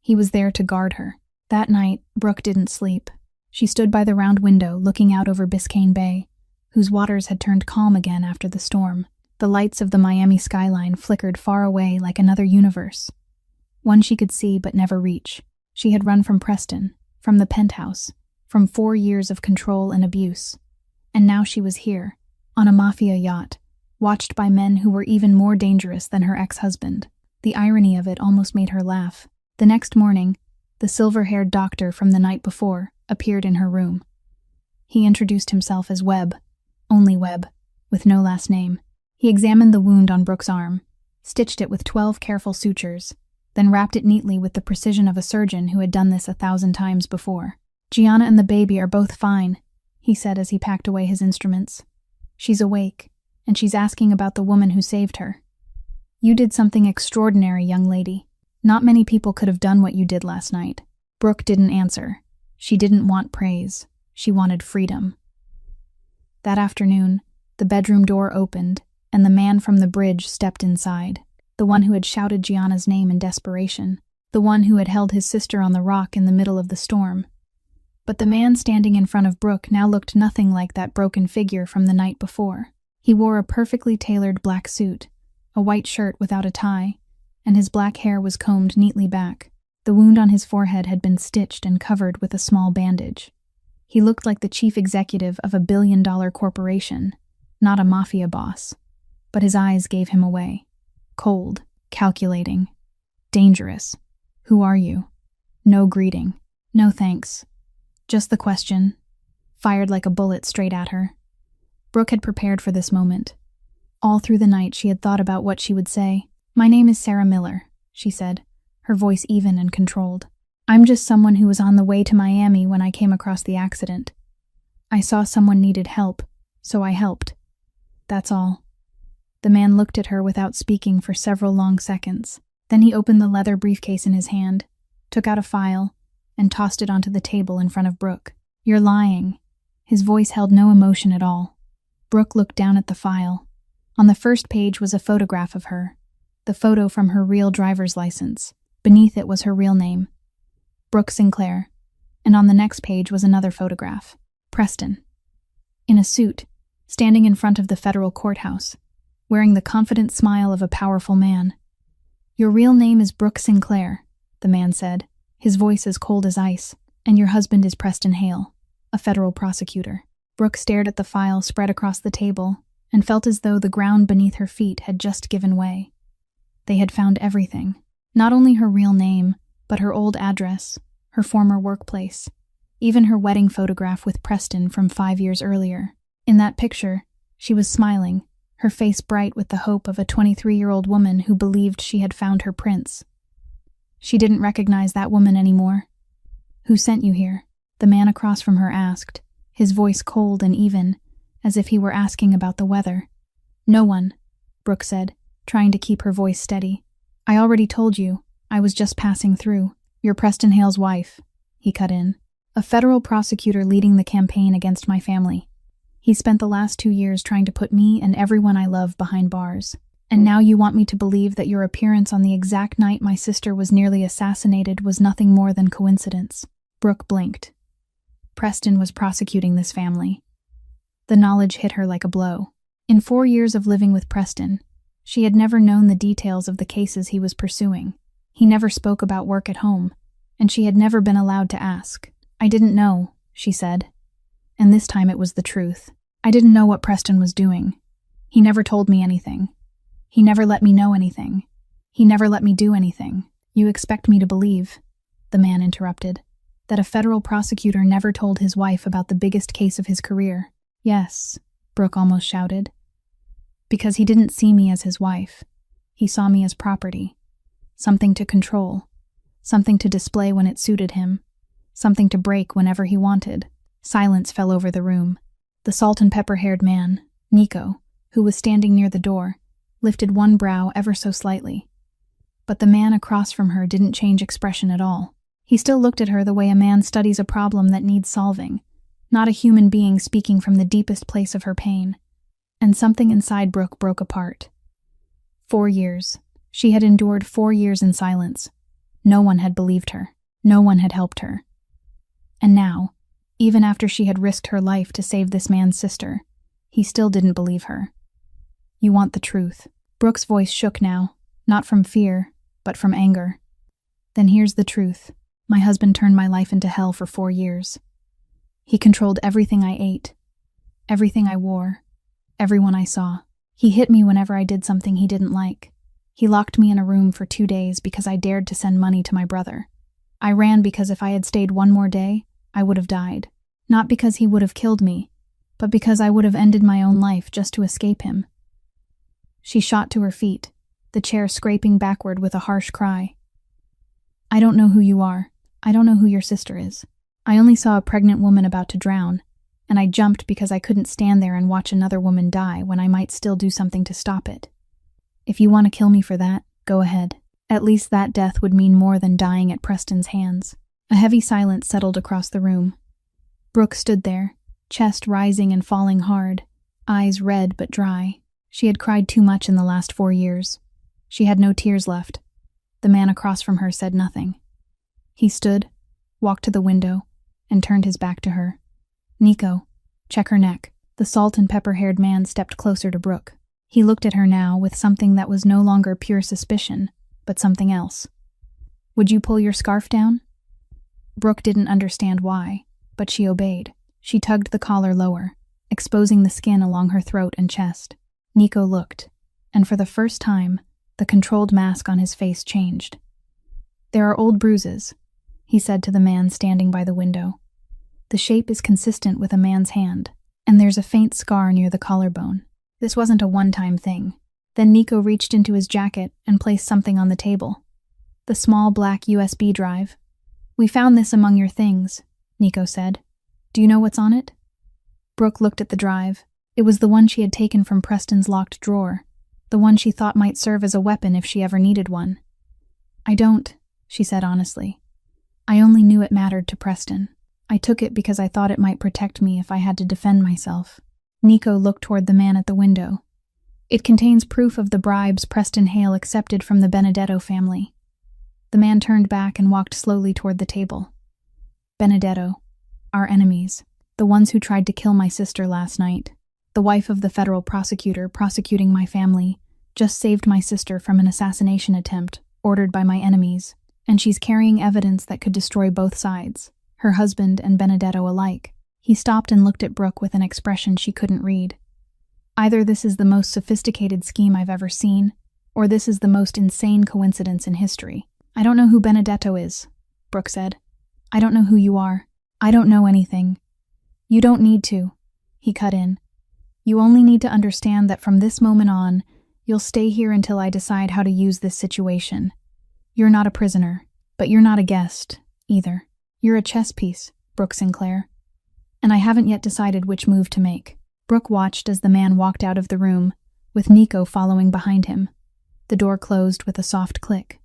He was there to guard her. That night, Brooke didn't sleep. She stood by the round window looking out over Biscayne Bay, whose waters had turned calm again after the storm. The lights of the Miami skyline flickered far away like another universe, one she could see but never reach. She had run from Preston, from the penthouse, from 4 years of control and abuse. And now she was here, on a Mafia yacht, watched by men who were even more dangerous than her ex-husband. The irony of it almost made her laugh. The next morning, the silver-haired doctor from the night before appeared in her room. He introduced himself as Webb, only Webb, with no last name. He examined the wound on Brooke's arm, stitched it with 12 careful sutures, then wrapped it neatly with the precision of a surgeon who had done this 1,000 times before. "Gianna and the baby are both fine," he said as he packed away his instruments. "She's awake, and she's asking about the woman who saved her. You did something extraordinary, young lady. Not many people could have done what you did last night." Brooke didn't answer. She didn't want praise. She wanted freedom. That afternoon, the bedroom door opened, and the man from the bridge stepped inside, the one who had shouted Gianna's name in desperation, the one who had held his sister on the rock in the middle of the storm. But the man standing in front of Brooke now looked nothing like that broken figure from the night before. He wore a perfectly tailored black suit, a white shirt without a tie, and his black hair was combed neatly back. The wound on his forehead had been stitched and covered with a small bandage. He looked like the chief executive of a billion-dollar corporation, not a mafia boss. But his eyes gave him away. Cold, calculating, dangerous. "Who are you?" No greeting. No thanks. Just the question, fired like a bullet straight at her. Brooke had prepared for this moment. All through the night she had thought about what she would say. "My name is Sarah Miller," she said, her voice even and controlled. "I'm just someone who was on the way to Miami when I came across the accident. I saw someone needed help, so I helped. That's all." The man looked at her without speaking for several long seconds. Then he opened the leather briefcase in his hand, took out a file, and tossed it onto the table in front of Brooke. "You're lying." His voice held no emotion at all. Brooke looked down at the file. On the first page was a photograph of her, the photo from her real driver's license. Beneath it was her real name. Brooke Sinclair, and on the next page was another photograph. Preston, in a suit, standing in front of the federal courthouse, wearing the confident smile of a powerful man. "Your real name is Brooke Sinclair," the man said, his voice as cold as ice, "and your husband is Preston Hale, a federal prosecutor." Brooke stared at the file spread across the table and felt as though the ground beneath her feet had just given way. They had found everything. Not only her real name, but her old address, her former workplace, even her wedding photograph with Preston from 5 years earlier. In that picture, she was smiling, her face bright with the hope of a 23-year-old woman who believed she had found her prince. She didn't recognize that woman anymore. "Who sent you here?" the man across from her asked, his voice cold and even, as if he were asking about the weather. "No one," Brooke said, trying to keep her voice steady. "I already told you. I was just passing through." "You're Preston Hale's wife," he cut in. "A federal prosecutor leading the campaign against my family. He spent the last 2 years trying to put me and everyone I love behind bars. And now you want me to believe that your appearance on the exact night my sister was nearly assassinated was nothing more than coincidence." Brooke blinked. Preston was prosecuting this family. The knowledge hit her like a blow. In 4 years of living with Preston, she had never known the details of the cases he was pursuing. He never spoke about work at home, and she had never been allowed to ask. "I didn't know," she said. And this time it was the truth. "I didn't know what Preston was doing. He never told me anything. He never let me know anything. He never let me do anything." "You expect me to believe," the man interrupted, "that a federal prosecutor never told his wife about the biggest case of his career?" "Yes," Brooke almost shouted. "Because he didn't see me as his wife. He saw me as property. Something to control. Something to display when it suited him. Something to break whenever he wanted." Silence fell over the room. The salt and pepper-haired man, Nico, who was standing near the door, lifted one brow ever so slightly. But the man across from her didn't change expression at all. He still looked at her the way a man studies a problem that needs solving, not a human being speaking from the deepest place of her pain. And something inside Brooke broke apart. 4 years. She had endured 4 years in silence. No one had believed her. No one had helped her. And now, even after she had risked her life to save this man's sister, he still didn't believe her. "You want the truth." Brooke's voice shook now, not from fear, but from anger. "Then here's the truth. My husband turned my life into hell for 4 years. He controlled everything I ate, everything I wore, everyone I saw. He hit me whenever I did something he didn't like. He locked me in a room for 2 days because I dared to send money to my brother. I ran because if I had stayed one more day, I would have died. Not because he would have killed me, but because I would have ended my own life just to escape him." She shot to her feet, the chair scraping backward with a harsh cry. "I don't know who you are. I don't know who your sister is. I only saw a pregnant woman about to drown, and I jumped because I couldn't stand there and watch another woman die when I might still do something to stop it. If you want to kill me for that, go ahead. At least that death would mean more than dying at Preston's hands." A heavy silence settled across the room. Brooke stood there, chest rising and falling hard, eyes red but dry. She had cried too much in the last 4 years. She had no tears left. The man across from her said nothing. He stood, walked to the window, and turned his back to her. "Nico, check her neck." The salt and pepper-haired man stepped closer to Brooke. He looked at her now with something that was no longer pure suspicion, but something else. "Would you pull your scarf down?" Brooke didn't understand why, but she obeyed. She tugged the collar lower, exposing the skin along her throat and chest. Nico looked, and for the first time, the controlled mask on his face changed. "There are old bruises," he said to the man standing by the window. "The shape is consistent with a man's hand, and there's a faint scar near the collarbone. This wasn't a one-time thing." Then Nico reached into his jacket and placed something on the table. The small black USB drive. "We found this among your things," Nico said. "Do you know what's on it?" Brooke looked at the drive. It was the one she had taken from Preston's locked drawer, the one she thought might serve as a weapon if she ever needed one. "I don't," she said honestly. "I only knew it mattered to Preston. I took it because I thought it might protect me if I had to defend myself." Nico looked toward the man at the window. "It contains proof of the bribes Preston Hale accepted from the Benedetto family." The man turned back and walked slowly toward the table. Benedetto, our enemies, the ones who tried to kill my sister last night, the wife of the federal prosecutor prosecuting my family, just saved my sister from an assassination attempt ordered by my enemies, and she's carrying evidence that could destroy both sides, her husband and Benedetto alike. He stopped and looked at Brooke with an expression she couldn't read. Either this is the most sophisticated scheme I've ever seen, or this is the most insane coincidence in history. I don't know who Benedetto is, Brooke said. I don't know who you are. I don't know anything. You don't need to, he cut in. You only need to understand that from this moment on, you'll stay here until I decide how to use this situation. You're not a prisoner, but you're not a guest, either. You're a chess piece, Brooke Sinclair. And I haven't yet decided which move to make. Brooke watched as the man walked out of the room, with Nico following behind him. The door closed with a soft click.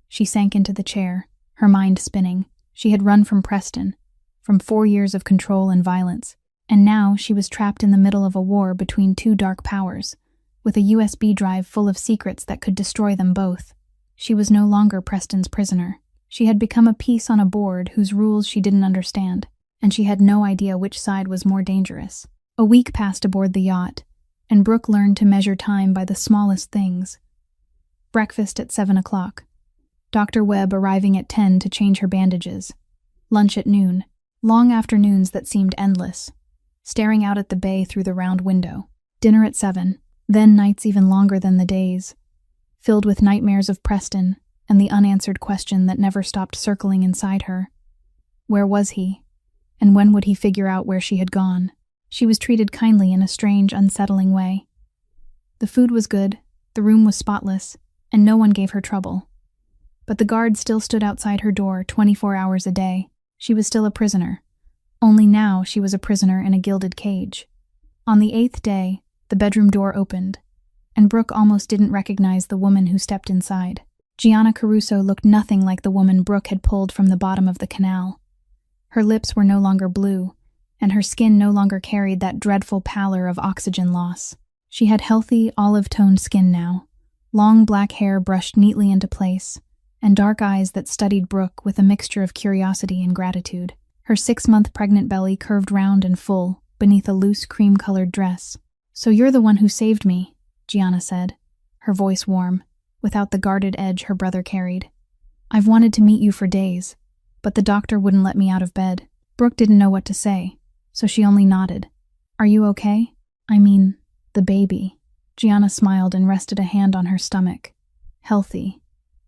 She sank into the chair, her mind spinning. She had run from Preston, from 4 years of control and violence, and now she was trapped in the middle of a war between two dark powers, with a USB drive full of secrets that could destroy them both. She was no longer Preston's prisoner. She had become a piece on a board whose rules she didn't understand, and she had no idea which side was more dangerous. A week passed aboard the yacht, and Brooke learned to measure time by the smallest things. Breakfast at 7 o'clock. Dr. Webb arriving at 10 to change her bandages. Lunch at noon. Long afternoons that seemed endless, staring out at the bay through the round window. Dinner at 7. Then nights even longer than the days, filled with nightmares of Preston and the unanswered question that never stopped circling inside her. Where was he? And when would he figure out where she had gone? She was treated kindly in a strange, unsettling way. The food was good, the room was spotless, and no one gave her trouble. But the guard still stood outside her door 24 hours a day. She was still a prisoner. Only now she was a prisoner in a gilded cage. On the 8th day, the bedroom door opened, and Brooke almost didn't recognize the woman who stepped inside. Gianna Caruso looked nothing like the woman Brooke had pulled from the bottom of the canal. Her lips were no longer blue, and her skin no longer carried that dreadful pallor of oxygen loss. She had healthy, olive-toned skin now, long black hair brushed neatly into place, and dark eyes that studied Brooke with a mixture of curiosity and gratitude. Her 6-month pregnant belly curved round and full beneath a loose cream-colored dress. "So you're the one who saved me," Gianna said, her voice warm, without the guarded edge her brother carried. "I've wanted to meet you for days, but the doctor wouldn't let me out of bed." Brooke didn't know what to say, so she only nodded. "Are you okay? I mean, the baby." Gianna smiled and rested a hand on her stomach. "Healthy.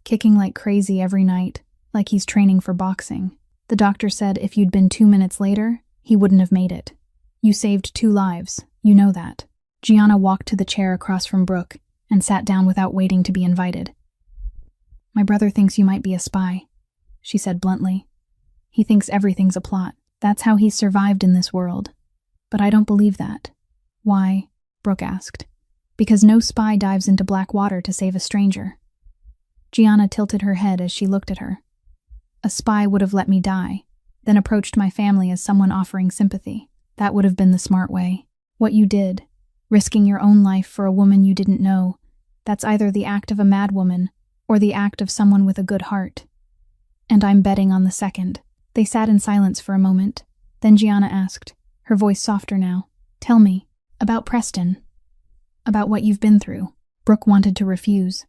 Kicking like crazy every night, like he's training for boxing. The doctor said if you'd been 2 minutes later, he wouldn't have made it. You saved 2 lives, you know that." Gianna walked to the chair across from Brooke and sat down without waiting to be invited. "My brother thinks you might be a spy," she said bluntly. "He thinks everything's a plot. That's how he's survived in this world. But I don't believe that." "Why?" Brooke asked. "Because no spy dives into black water to save a stranger." Gianna tilted her head as she looked at her. "A spy would have let me die, then approached my family as someone offering sympathy. That would have been the smart way. What you did, risking your own life for a woman you didn't know, that's either the act of a madwoman or the act of someone with a good heart. And I'm betting on the second." They sat in silence for a moment. Then Gianna asked, her voice softer now, "Tell me, about Preston. About what you've been through." Brooke wanted to refuse.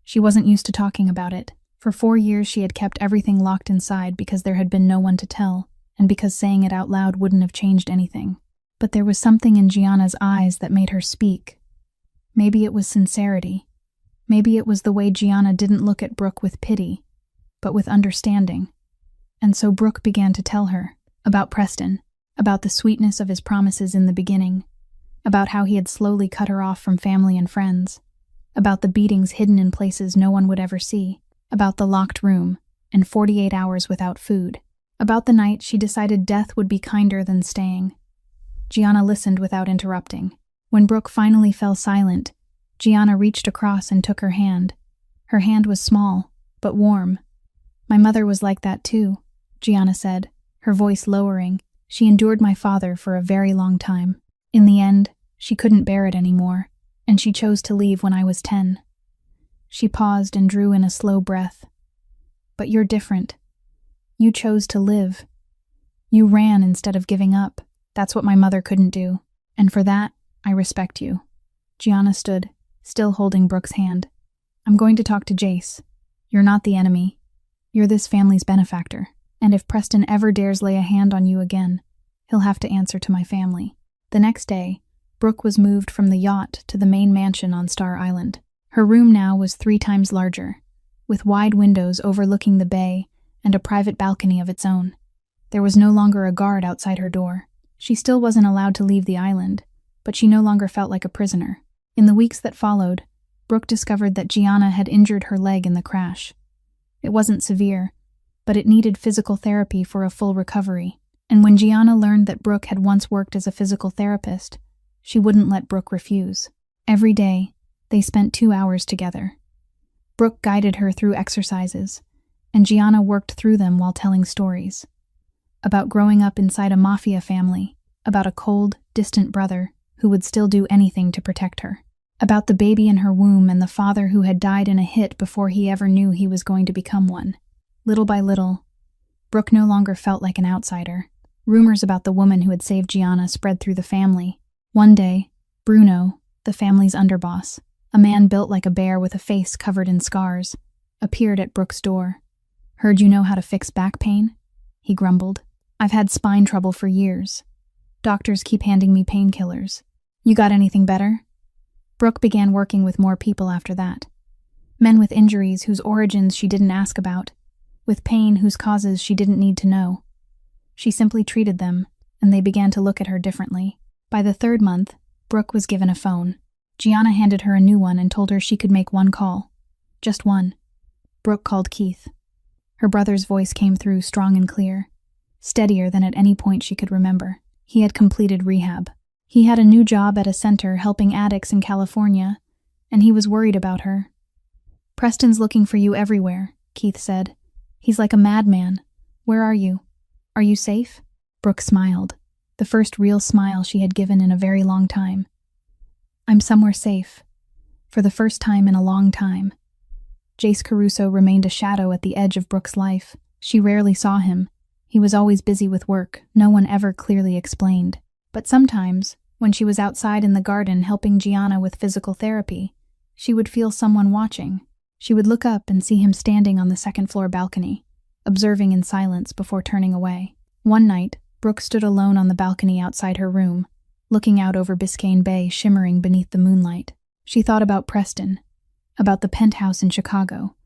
She wasn't used to talking about it. For 4 years she had kept everything locked inside because there had been no one to tell, and because saying it out loud wouldn't have changed anything. But there was something in Gianna's eyes that made her speak. Maybe it was sincerity. Maybe it was the way Gianna didn't look at Brooke with pity, but with understanding. And so Brooke began to tell her about Preston, about the sweetness of his promises in the beginning, about how he had slowly cut her off from family and friends, about the beatings hidden in places no one would ever see, about the locked room and 48 hours without food, about the night she decided death would be kinder than staying. Gianna listened without interrupting. When Brooke finally fell silent, Gianna reached across and took her hand. Her hand was small, but warm. "My mother was like that too," Gianna said, her voice lowering. "She endured my father for a very long time. In the end, she couldn't bear it anymore, and she chose to leave when I was 10. She paused and drew in a slow breath. But you're different. You chose to live. You ran instead of giving up. That's what my mother couldn't do. And for that, I respect you." Gianna stood, still holding Brooke's hand. "I'm going to talk to Jace. You're not the enemy. You're this family's benefactor. And if Preston ever dares lay a hand on you again, he'll have to answer to my family." The next day, Brooke was moved from the yacht to the main mansion on Star Island. Her room now was 3 times larger, with wide windows overlooking the bay and a private balcony of its own. There was no longer a guard outside her door. She still wasn't allowed to leave the island, but she no longer felt like a prisoner. In the weeks that followed, Brooke discovered that Gianna had injured her leg in the crash. It wasn't severe, but it needed physical therapy for a full recovery. And when Gianna learned that Brooke had once worked as a physical therapist, she wouldn't let Brooke refuse. Every day, they spent 2 hours together. Brooke guided her through exercises, and Gianna worked through them while telling stories. About growing up inside a Mafia family, about a cold, distant brother who would still do anything to protect her. About the baby in her womb and the father who had died in a hit before he ever knew he was going to become one. Little by little, Brooke no longer felt like an outsider. Rumors about the woman who had saved Gianna spread through the family. One day, Bruno, the family's underboss, a man built like a bear with a face covered in scars, appeared at Brooke's door. "Heard you know how to fix back pain?" he grumbled. "I've had spine trouble for years. Doctors keep handing me painkillers. You got anything better?" Brooke began working with more people after that. Men with injuries whose origins she didn't ask about, with pain whose causes she didn't need to know. She simply treated them, and they began to look at her differently. By the 3rd month, Brooke was given a phone. Gianna handed her a new one and told her she could make one call. Just one. Brooke called Keith. Her brother's voice came through strong and clear, steadier than at any point she could remember. He had completed rehab. He had a new job at a center helping addicts in California, and he was worried about her. "Preston's looking for you everywhere," Keith said. "He's like a madman. Where are you? Are you safe?" Brooke smiled, the first real smile she had given in a very long time. "I'm somewhere safe. For the first time in a long time." Jace Caruso remained a shadow at the edge of Brooke's life. She rarely saw him. He was always busy with work, no one ever clearly explained. But sometimes, when she was outside in the garden helping Gianna with physical therapy, she would feel someone watching. She would look up and see him standing on the 2nd-floor balcony, observing in silence before turning away. One night, Brooke stood alone on the balcony outside her room, looking out over Biscayne Bay shimmering beneath the moonlight. She thought about Preston, about the penthouse in Chicago,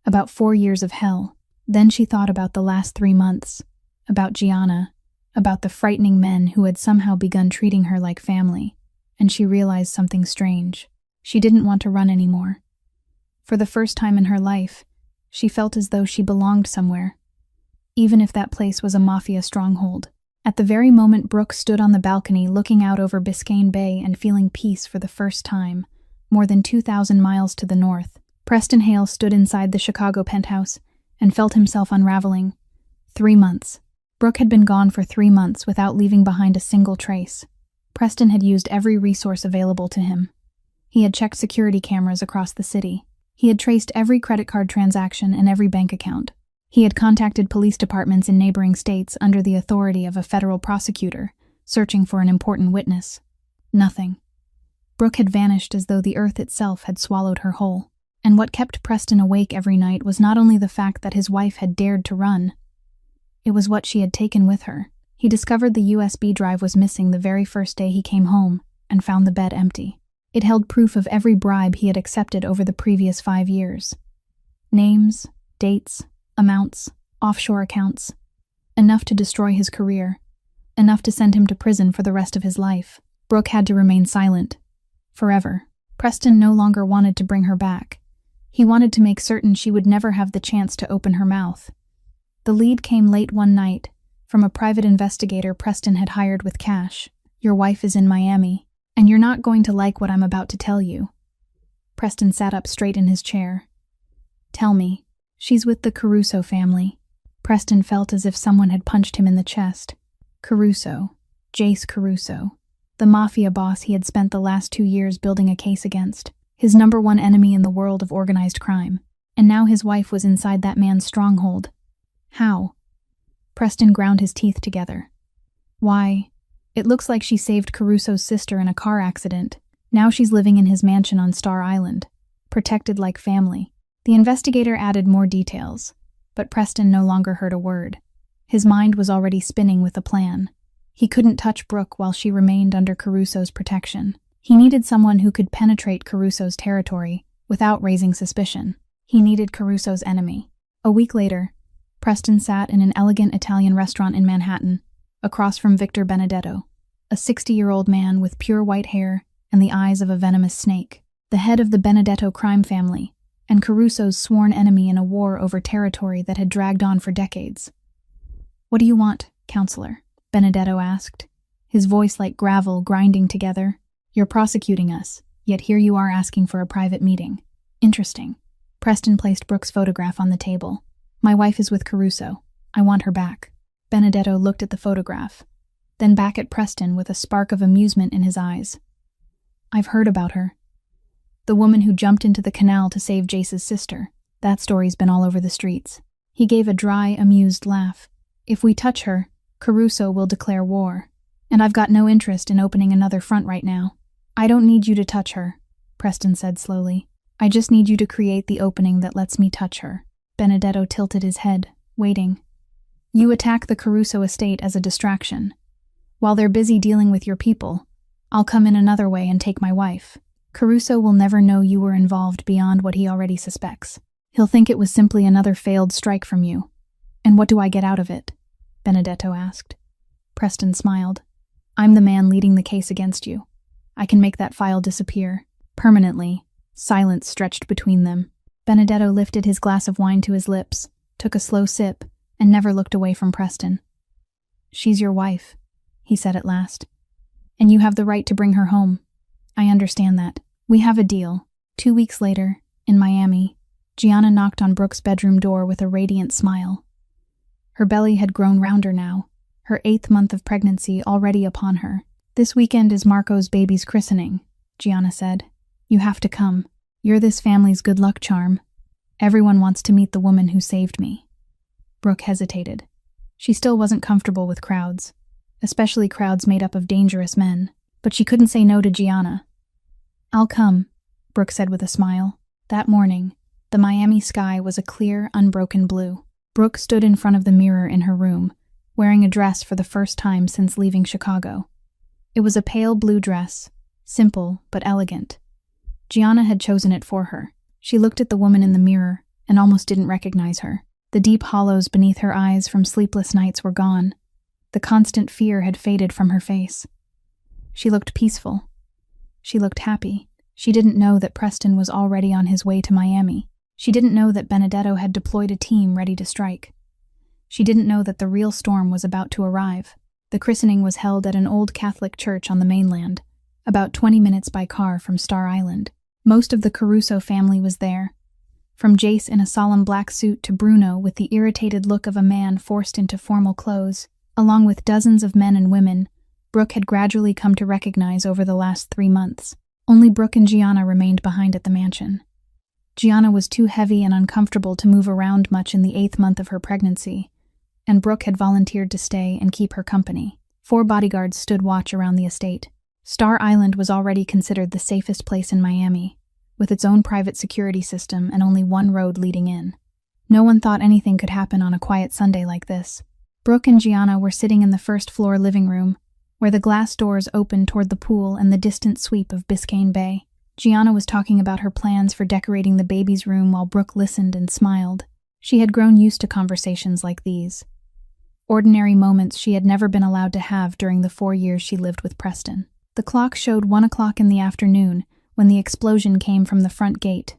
about 4 years of hell. Then she thought about the last 3 months, about Gianna, about the frightening men who had somehow begun treating her like family, and she realized something strange. She didn't want to run anymore. For the first time in her life, she felt as though she belonged somewhere, even if that place was a Mafia stronghold. At the very moment Brooke stood on the balcony looking out over Biscayne Bay and feeling peace for the first time, more than 2,000 miles to the north, Preston Hale stood inside the Chicago penthouse and felt himself unraveling. 3 months. Brooke had been gone for 3 months without leaving behind a single trace. Preston had used every resource available to him. He had checked security cameras across the city. He had traced every credit card transaction and every bank account. He had contacted police departments in neighboring states under the authority of a federal prosecutor, searching for an important witness. Nothing. Brooke had vanished as though the earth itself had swallowed her whole. And what kept Preston awake every night was not only the fact that his wife had dared to run. It was what she had taken with her. He discovered the USB drive was missing the very first day he came home, and found the bed empty. It held proof of every bribe he had accepted over the previous 5 years. Names, dates, amounts, offshore accounts. Enough to destroy his career. Enough to send him to prison for the rest of his life. Brooke had to remain silent. Forever. Preston no longer wanted to bring her back. He wanted to make certain she would never have the chance to open her mouth. The lead came late one night, from a private investigator Preston had hired with cash. "Your wife is in Miami, and you're not going to like what I'm about to tell you." Preston sat up straight in his chair. "Tell me." "She's with the Caruso family." Preston felt as if someone had punched him in the chest. Caruso. Jace Caruso. The Mafia boss he had spent the last 2 years building a case against. His #1 enemy in the world of organized crime. And now his wife was inside that man's stronghold. How? Preston ground his teeth together. Why, it looks like she saved Caruso's sister in a car accident. Now she's living in his mansion on Star Island, protected like family. The investigator added more details, but Preston no longer heard a word. His mind was already spinning with a plan. He couldn't touch Brooke while she remained under Caruso's protection. He needed someone who could penetrate Caruso's territory without raising suspicion. He needed Caruso's enemy. A week later, Preston sat in an elegant Italian restaurant in Manhattan, across from Victor Benedetto, a 60-year-old man with pure white hair and the eyes of a venomous snake, the head of the Benedetto crime family, and Caruso's sworn enemy in a war over territory that had dragged on for decades. "What do you want, counselor?" Benedetto asked, his voice like gravel grinding together. "You're prosecuting us, yet here you are asking for a private meeting. Interesting." Preston placed Brooke's photograph on the table. "My wife is with Caruso. I want her back." Benedetto looked at the photograph, then back at Preston with a spark of amusement in his eyes. "I've heard about her. The woman who jumped into the canal to save Jace's sister. That story's been all over the streets." He gave a dry, amused laugh. "If we touch her, Caruso will declare war. And I've got no interest in opening another front right now." "I don't need you to touch her," Preston said slowly. "I just need you to create the opening that lets me touch her." Benedetto tilted his head, waiting. "You attack the Caruso estate as a distraction. While they're busy dealing with your people, I'll come in another way and take my wife. Caruso will never know you were involved beyond what he already suspects. He'll think it was simply another failed strike from you." "And what do I get out of it?" Benedetto asked. Preston smiled. "I'm the man leading the case against you. I can make that file disappear. Permanently." Silence stretched between them. Benedetto lifted his glass of wine to his lips, took a slow sip, and never looked away from Preston. "She's your wife," he said at last. "And you have the right to bring her home. I understand that. We have a deal." 2 weeks later, in Miami, Gianna knocked on Brooke's bedroom door with a radiant smile. Her belly had grown rounder now, her 8th month of pregnancy already upon her. "This weekend is Marco's baby's christening," Gianna said. "You have to come. You're this family's good luck charm. Everyone wants to meet the woman who saved me." Brooke hesitated. She still wasn't comfortable with crowds, especially crowds made up of dangerous men, but she couldn't say no to Gianna. "I'll come," Brooke said with a smile. That morning, the Miami sky was a clear, unbroken blue. Brooke stood in front of the mirror in her room, wearing a dress for the first time since leaving Chicago. It was a pale blue dress, simple but elegant. Gianna had chosen it for her. She looked at the woman in the mirror and almost didn't recognize her. The deep hollows beneath her eyes from sleepless nights were gone. The constant fear had faded from her face. She looked peaceful. She looked happy. She didn't know that Preston was already on his way to Miami. She didn't know that Benedetto had deployed a team ready to strike. She didn't know that the real storm was about to arrive. The christening was held at an old Catholic church on the mainland, about 20 minutes by car from Star Island. Most of the Caruso family was there, from Jace in a solemn black suit to Bruno with the irritated look of a man forced into formal clothes, along with dozens of men and women Brooke had gradually come to recognize over the last 3 months. Only Brooke and Gianna remained behind at the mansion. Gianna was too heavy and uncomfortable to move around much in the 8th month of her pregnancy, and Brooke had volunteered to stay and keep her company. 4 bodyguards stood watch around the estate. Star Island was already considered the safest place in Miami, with its own private security system and only one road leading in. No one thought anything could happen on a quiet Sunday like this. Brooke and Gianna were sitting in the first-floor living room, where the glass doors opened toward the pool and the distant sweep of Biscayne Bay. Gianna was talking about her plans for decorating the baby's room while Brooke listened and smiled. She had grown used to conversations like these. Ordinary moments she had never been allowed to have during the 4 years she lived with Preston. The clock showed 1 o'clock in the afternoon when the explosion came from the front gate.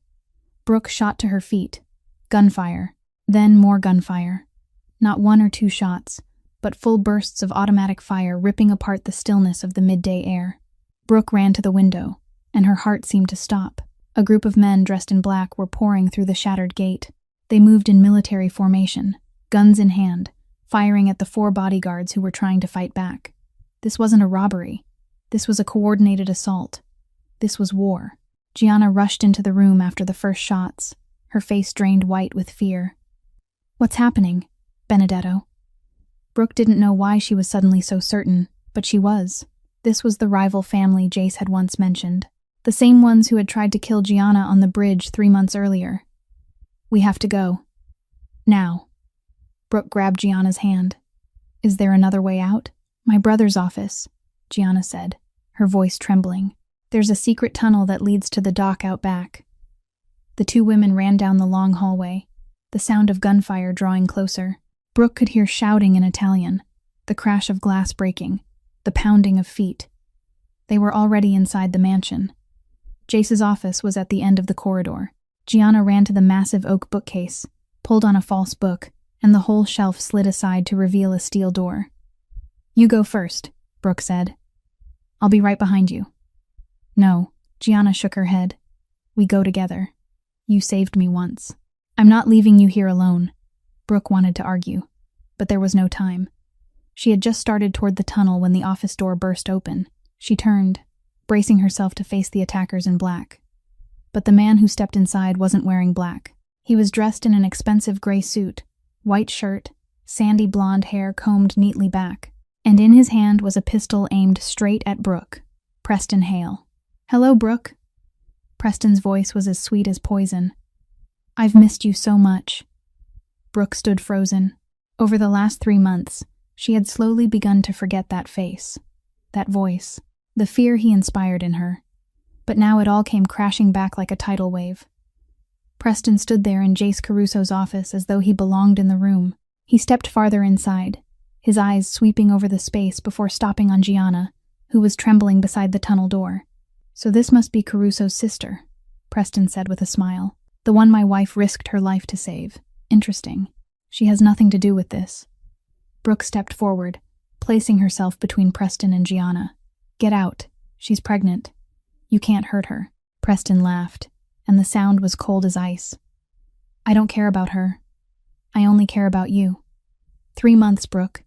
Brooke shot to her feet. Gunfire. Then more gunfire. Not 1 or 2 shots, but full bursts of automatic fire ripping apart the stillness of the midday air. Brooke ran to the window, and her heart seemed to stop. A group of men dressed in black were pouring through the shattered gate. They moved in military formation, guns in hand, firing at the 4 bodyguards who were trying to fight back. This wasn't a robbery. This was a coordinated assault. This was war. Gianna rushed into the room after the first shots, her face drained white with fear. "What's happening, Benedetto?" Brooke didn't know why she was suddenly so certain, but she was. This was the rival family Jace had once mentioned. The same ones who had tried to kill Gianna on the bridge 3 months earlier. "We have to go. Now." Brooke grabbed Gianna's hand. "Is there another way out?" "My brother's office," Gianna said, her voice trembling. "There's a secret tunnel that leads to the dock out back." The 2 women ran down the long hallway, the sound of gunfire drawing closer. Brooke could hear shouting in Italian, the crash of glass breaking, the pounding of feet. They were already inside the mansion. Jace's office was at the end of the corridor. Gianna ran to the massive oak bookcase, pulled on a false book, and the whole shelf slid aside to reveal a steel door. "You go first," Brooke said. "I'll be right behind you." "No," Gianna shook her head. "We go together. You saved me once. I'm not leaving you here alone." Brooke wanted to argue, but there was no time. She had just started toward the tunnel when the office door burst open. She turned, bracing herself to face the attackers in black. But the man who stepped inside wasn't wearing black. He was dressed in an expensive gray suit, white shirt, sandy blonde hair combed neatly back, and in his hand was a pistol aimed straight at Brooke. Preston Hale. "Hello, Brooke." Preston's voice was as sweet as poison. "I've missed you so much." Brooke stood frozen. Over the last 3 months, she had slowly begun to forget that face, that voice, the fear he inspired in her. But now it all came crashing back like a tidal wave. Preston stood there in Jace Caruso's office as though he belonged in the room. He stepped farther inside, his eyes sweeping over the space before stopping on Gianna, who was trembling beside the tunnel door. "So this must be Caruso's sister," Preston said with a smile. "The one my wife risked her life to save. Interesting. She has nothing to do with this." Brooke stepped forward, placing herself between Preston and Gianna. "Get out. She's pregnant. You can't hurt her." Preston laughed, and the sound was cold as ice. "I don't care about her. I only care about you. 3 months, Brooke.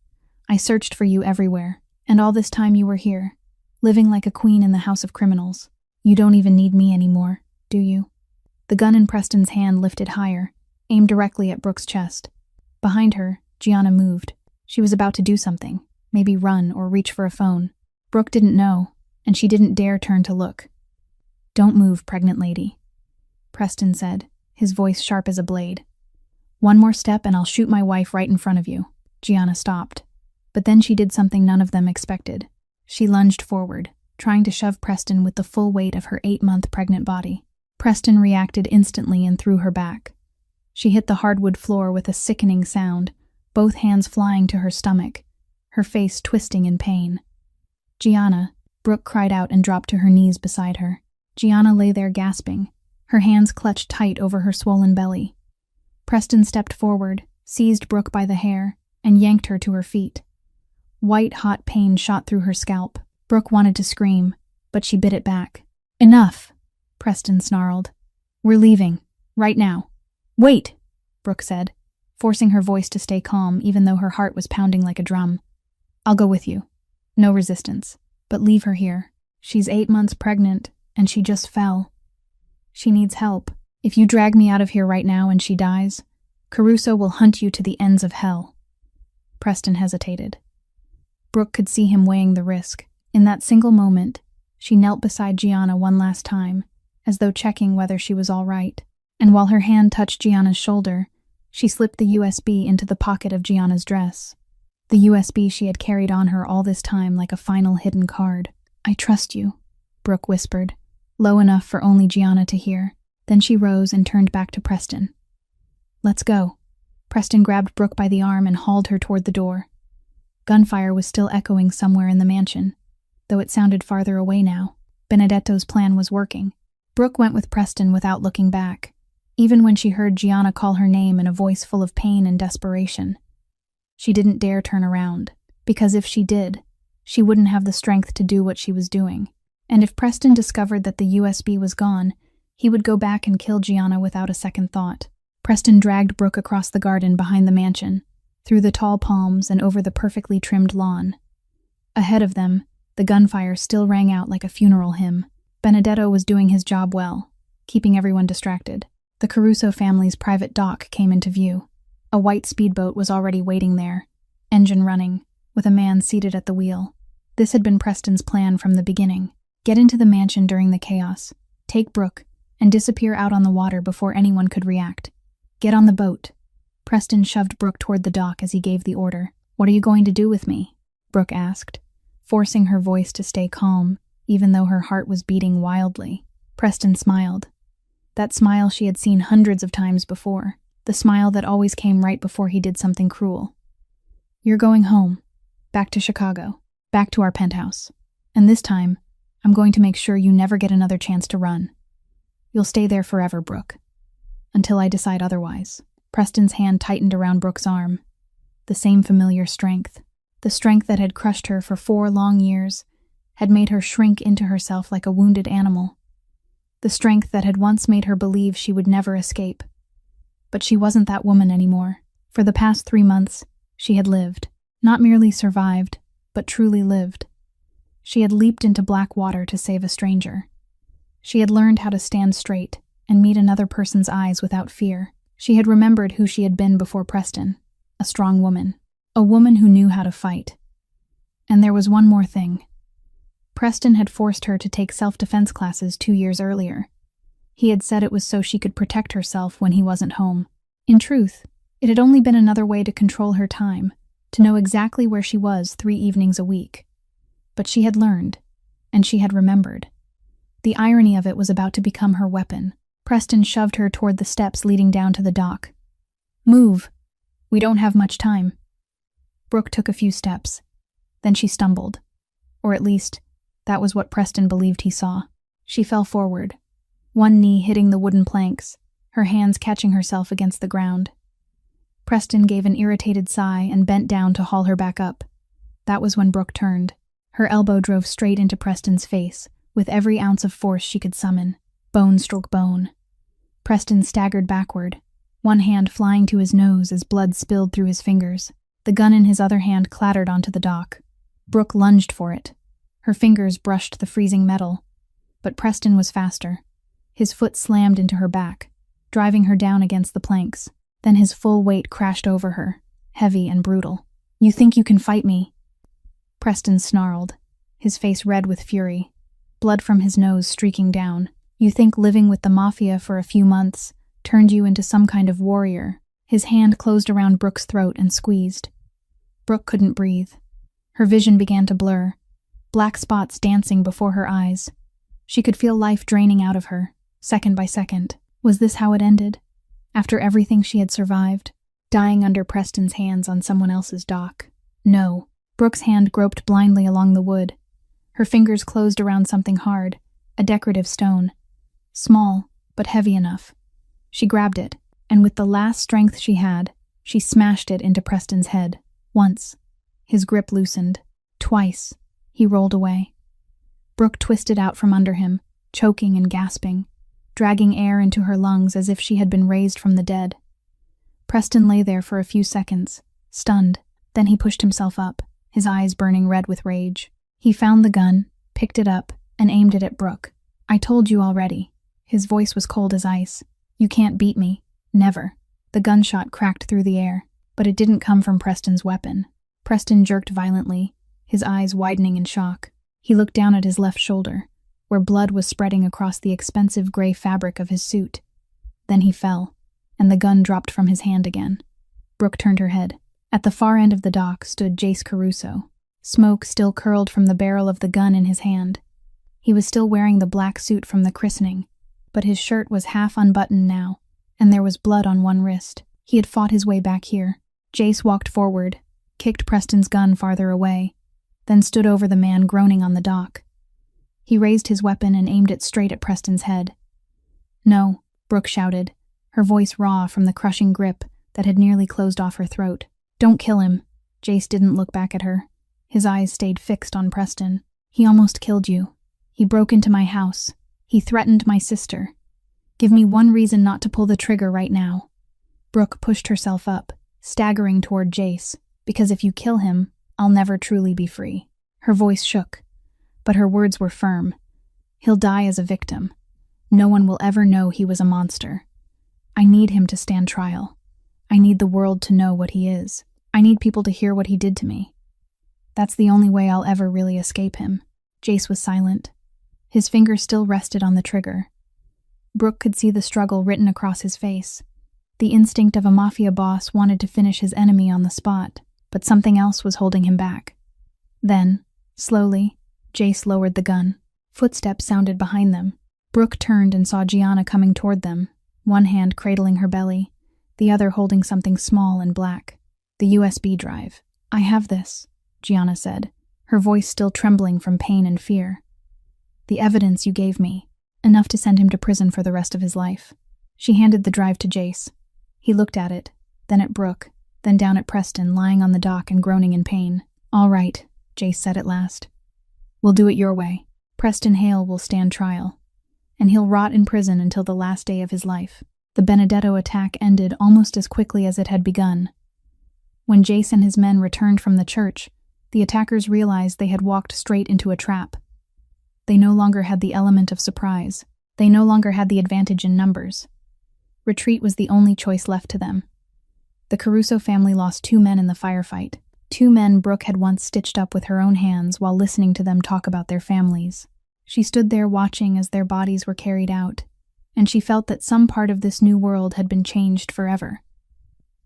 I searched for you everywhere, and all this time you were here, living like a queen in the house of criminals. You don't even need me anymore, do you?" The gun in Preston's hand lifted higher, aimed directly at Brooke's chest. Behind her, Gianna moved. She was about to do something, maybe run or reach for a phone. Brooke didn't know, and she didn't dare turn to look. "Don't move, pregnant lady," Preston said, his voice sharp as a blade. "One more step and I'll shoot my wife right in front of you." Gianna stopped, but then she did something none of them expected. She lunged forward, trying to shove Preston with the full weight of her 8-month pregnant body. Preston reacted instantly and threw her back. She hit the hardwood floor with a sickening sound, both hands flying to her stomach, her face twisting in pain. "Gianna," Brooke cried out and dropped to her knees beside her. Gianna lay there gasping, her hands clutched tight over her swollen belly. Preston stepped forward, seized Brooke by the hair, and yanked her to her feet. White, hot pain shot through her scalp. Brooke wanted to scream, but she bit it back. "Enough," Preston snarled. "We're leaving. Right now." "Wait," Brooke said, forcing her voice to stay calm even though her heart was pounding like a drum. "I'll go with you. No resistance. But leave her here. She's 8 months pregnant, and she just fell. She needs help. If you drag me out of here right now and she dies, Caruso will hunt you to the ends of hell." Preston hesitated. Brooke could see him weighing the risk. In that single moment, she knelt beside Gianna one last time, as though checking whether she was all right. And while her hand touched Gianna's shoulder, she slipped the USB into the pocket of Gianna's dress. The USB she had carried on her all this time like a final hidden card. "I trust you," Brooke whispered, low enough for only Gianna to hear. Then she rose and turned back to Preston. "Let's go." Preston grabbed Brooke by the arm and hauled her toward the door. Gunfire was still echoing somewhere in the mansion, though it sounded farther away now. Benedetto's plan was working. Brooke went with Preston without looking back, even when she heard Gianna call her name in a voice full of pain and desperation. She didn't dare turn around, because if she did, she wouldn't have the strength to do what she was doing. And if Preston discovered that the USB was gone, he would go back and kill Gianna without a second thought. Preston dragged Brooke across the garden behind the mansion, through the tall palms and over the perfectly trimmed lawn. Ahead of them, the gunfire still rang out like a funeral hymn. Benedetto was doing his job well, keeping everyone distracted. The Caruso family's private dock came into view. A white speedboat was already waiting there, engine running, with a man seated at the wheel. This had been Preston's plan from the beginning. Get into the mansion during the chaos, take Brooke, and disappear out on the water before anyone could react. Get on the boat. Preston shoved Brooke toward the dock as he gave the order. What are you going to do with me? Brooke asked, forcing her voice to stay calm, even though her heart was beating wildly. Preston smiled. That smile she had seen hundreds of times before, the smile that always came right before he did something cruel. You're going home, back to Chicago, back to our penthouse. And this time, I'm going to make sure you never get another chance to run. You'll stay there forever, Brooke. Until I decide otherwise. Preston's hand tightened around Brooke's arm. The same familiar strength. The strength that had crushed her for 4 long years, had made her shrink into herself like a wounded animal. The strength that had once made her believe she would never escape. But she wasn't that woman anymore. For the past 3 months, she had lived. Not merely survived, but truly lived. She had leaped into black water to save a stranger. She had learned how to stand straight and meet another person's eyes without fear. She had remembered who she had been before Preston, a strong woman, a woman who knew how to fight. And there was one more thing. Preston had forced her to take self-defense classes 2 years earlier. He had said it was so she could protect herself when he wasn't home. In truth, it had only been another way to control her time, to know exactly where she was 3 evenings a week. But she had learned, and she had remembered. The irony of it was about to become her weapon. Preston shoved her toward the steps leading down to the dock. Move. We don't have much time. Brooke took a few steps. Then she stumbled. Or at least, that was what Preston believed he saw. She fell forward, one knee hitting the wooden planks, her hands catching herself against the ground. Preston gave an irritated sigh and bent down to haul her back up. That was when Brooke turned. Her elbow drove straight into Preston's face, with every ounce of force she could summon. Bone struck bone. Preston staggered backward, one hand flying to his nose as blood spilled through his fingers. The gun in his other hand clattered onto the dock. Brooke lunged for it. Her fingers brushed the freezing metal. But Preston was faster. His foot slammed into her back, driving her down against the planks. Then his full weight crashed over her, heavy and brutal. You think you can fight me? Preston snarled, his face red with fury, blood from his nose streaking down. You think living with the Mafia for a few months turned you into some kind of warrior. His hand closed around Brooke's throat and squeezed. Brooke couldn't breathe. Her vision began to blur, black spots dancing before her eyes. She could feel life draining out of her, second by second. Was this how it ended? After everything she had survived, dying under Preston's hands on someone else's dock? No. Brooke's hand groped blindly along the wood. Her fingers closed around something hard, a decorative stone. Small, but heavy enough. She grabbed it, and with the last strength she had, she smashed it into Preston's head. Once. His grip loosened. Twice. He rolled away. Brooke twisted out from under him, choking and gasping, dragging air into her lungs as if she had been raised from the dead. Preston lay there for a few seconds, stunned. Then he pushed himself up, his eyes burning red with rage. He found the gun, picked it up, and aimed it at Brooke. I told you already. His voice was cold as ice. You can't beat me. Never. The gunshot cracked through the air, but it didn't come from Preston's weapon. Preston jerked violently, his eyes widening in shock. He looked down at his left shoulder, where blood was spreading across the expensive gray fabric of his suit. Then he fell, and the gun dropped from his hand again. Brooke turned her head. At the far end of the dock stood Jace Caruso. Smoke still curled from the barrel of the gun in his hand. He was still wearing the black suit from the christening, but his shirt was half unbuttoned now, and there was blood on one wrist. He had fought his way back here. Jace walked forward, kicked Preston's gun farther away, then stood over the man groaning on the dock. He raised his weapon and aimed it straight at Preston's head. No, Brooke shouted, her voice raw from the crushing grip that had nearly closed off her throat. Don't kill him. Jace didn't look back at her. His eyes stayed fixed on Preston. He almost killed you. He broke into my house. He threatened my sister. Give me one reason not to pull the trigger right now. Brooke pushed herself up, staggering toward Jace, because if you kill him, I'll never truly be free. Her voice shook, but her words were firm. He'll die as a victim. No one will ever know he was a monster. I need him to stand trial. I need the world to know what he is. I need people to hear what he did to me. That's the only way I'll ever really escape him." Jace was silent. His finger still rested on the trigger. Brooke could see the struggle written across his face. The instinct of a Mafia boss wanted to finish his enemy on the spot, but something else was holding him back. Then, slowly, Jace lowered the gun. Footsteps sounded behind them. Brooke turned and saw Gianna coming toward them, one hand cradling her belly, the other holding something small and black. The USB drive. "I have this," Gianna said, her voice still trembling from pain and fear. "The evidence you gave me, enough to send him to prison for the rest of his life." She handed the drive to Jace. He looked at it, then at Brooke, then down at Preston lying on the dock and groaning in pain. "All right," Jace said at last. "We'll do it your way. Preston Hale will stand trial, and he'll rot in prison until the last day of his life." The Benedetto attack ended almost as quickly as it had begun. When Jace and his men returned from the church, the attackers realized they had walked straight into a trap. They no longer had the element of surprise. They no longer had the advantage in numbers. Retreat was the only choice left to them. The Caruso family lost 2 men in the firefight, 2 men Brooke had once stitched up with her own hands while listening to them talk about their families. She stood there watching as their bodies were carried out, and she felt that some part of this new world had been changed forever.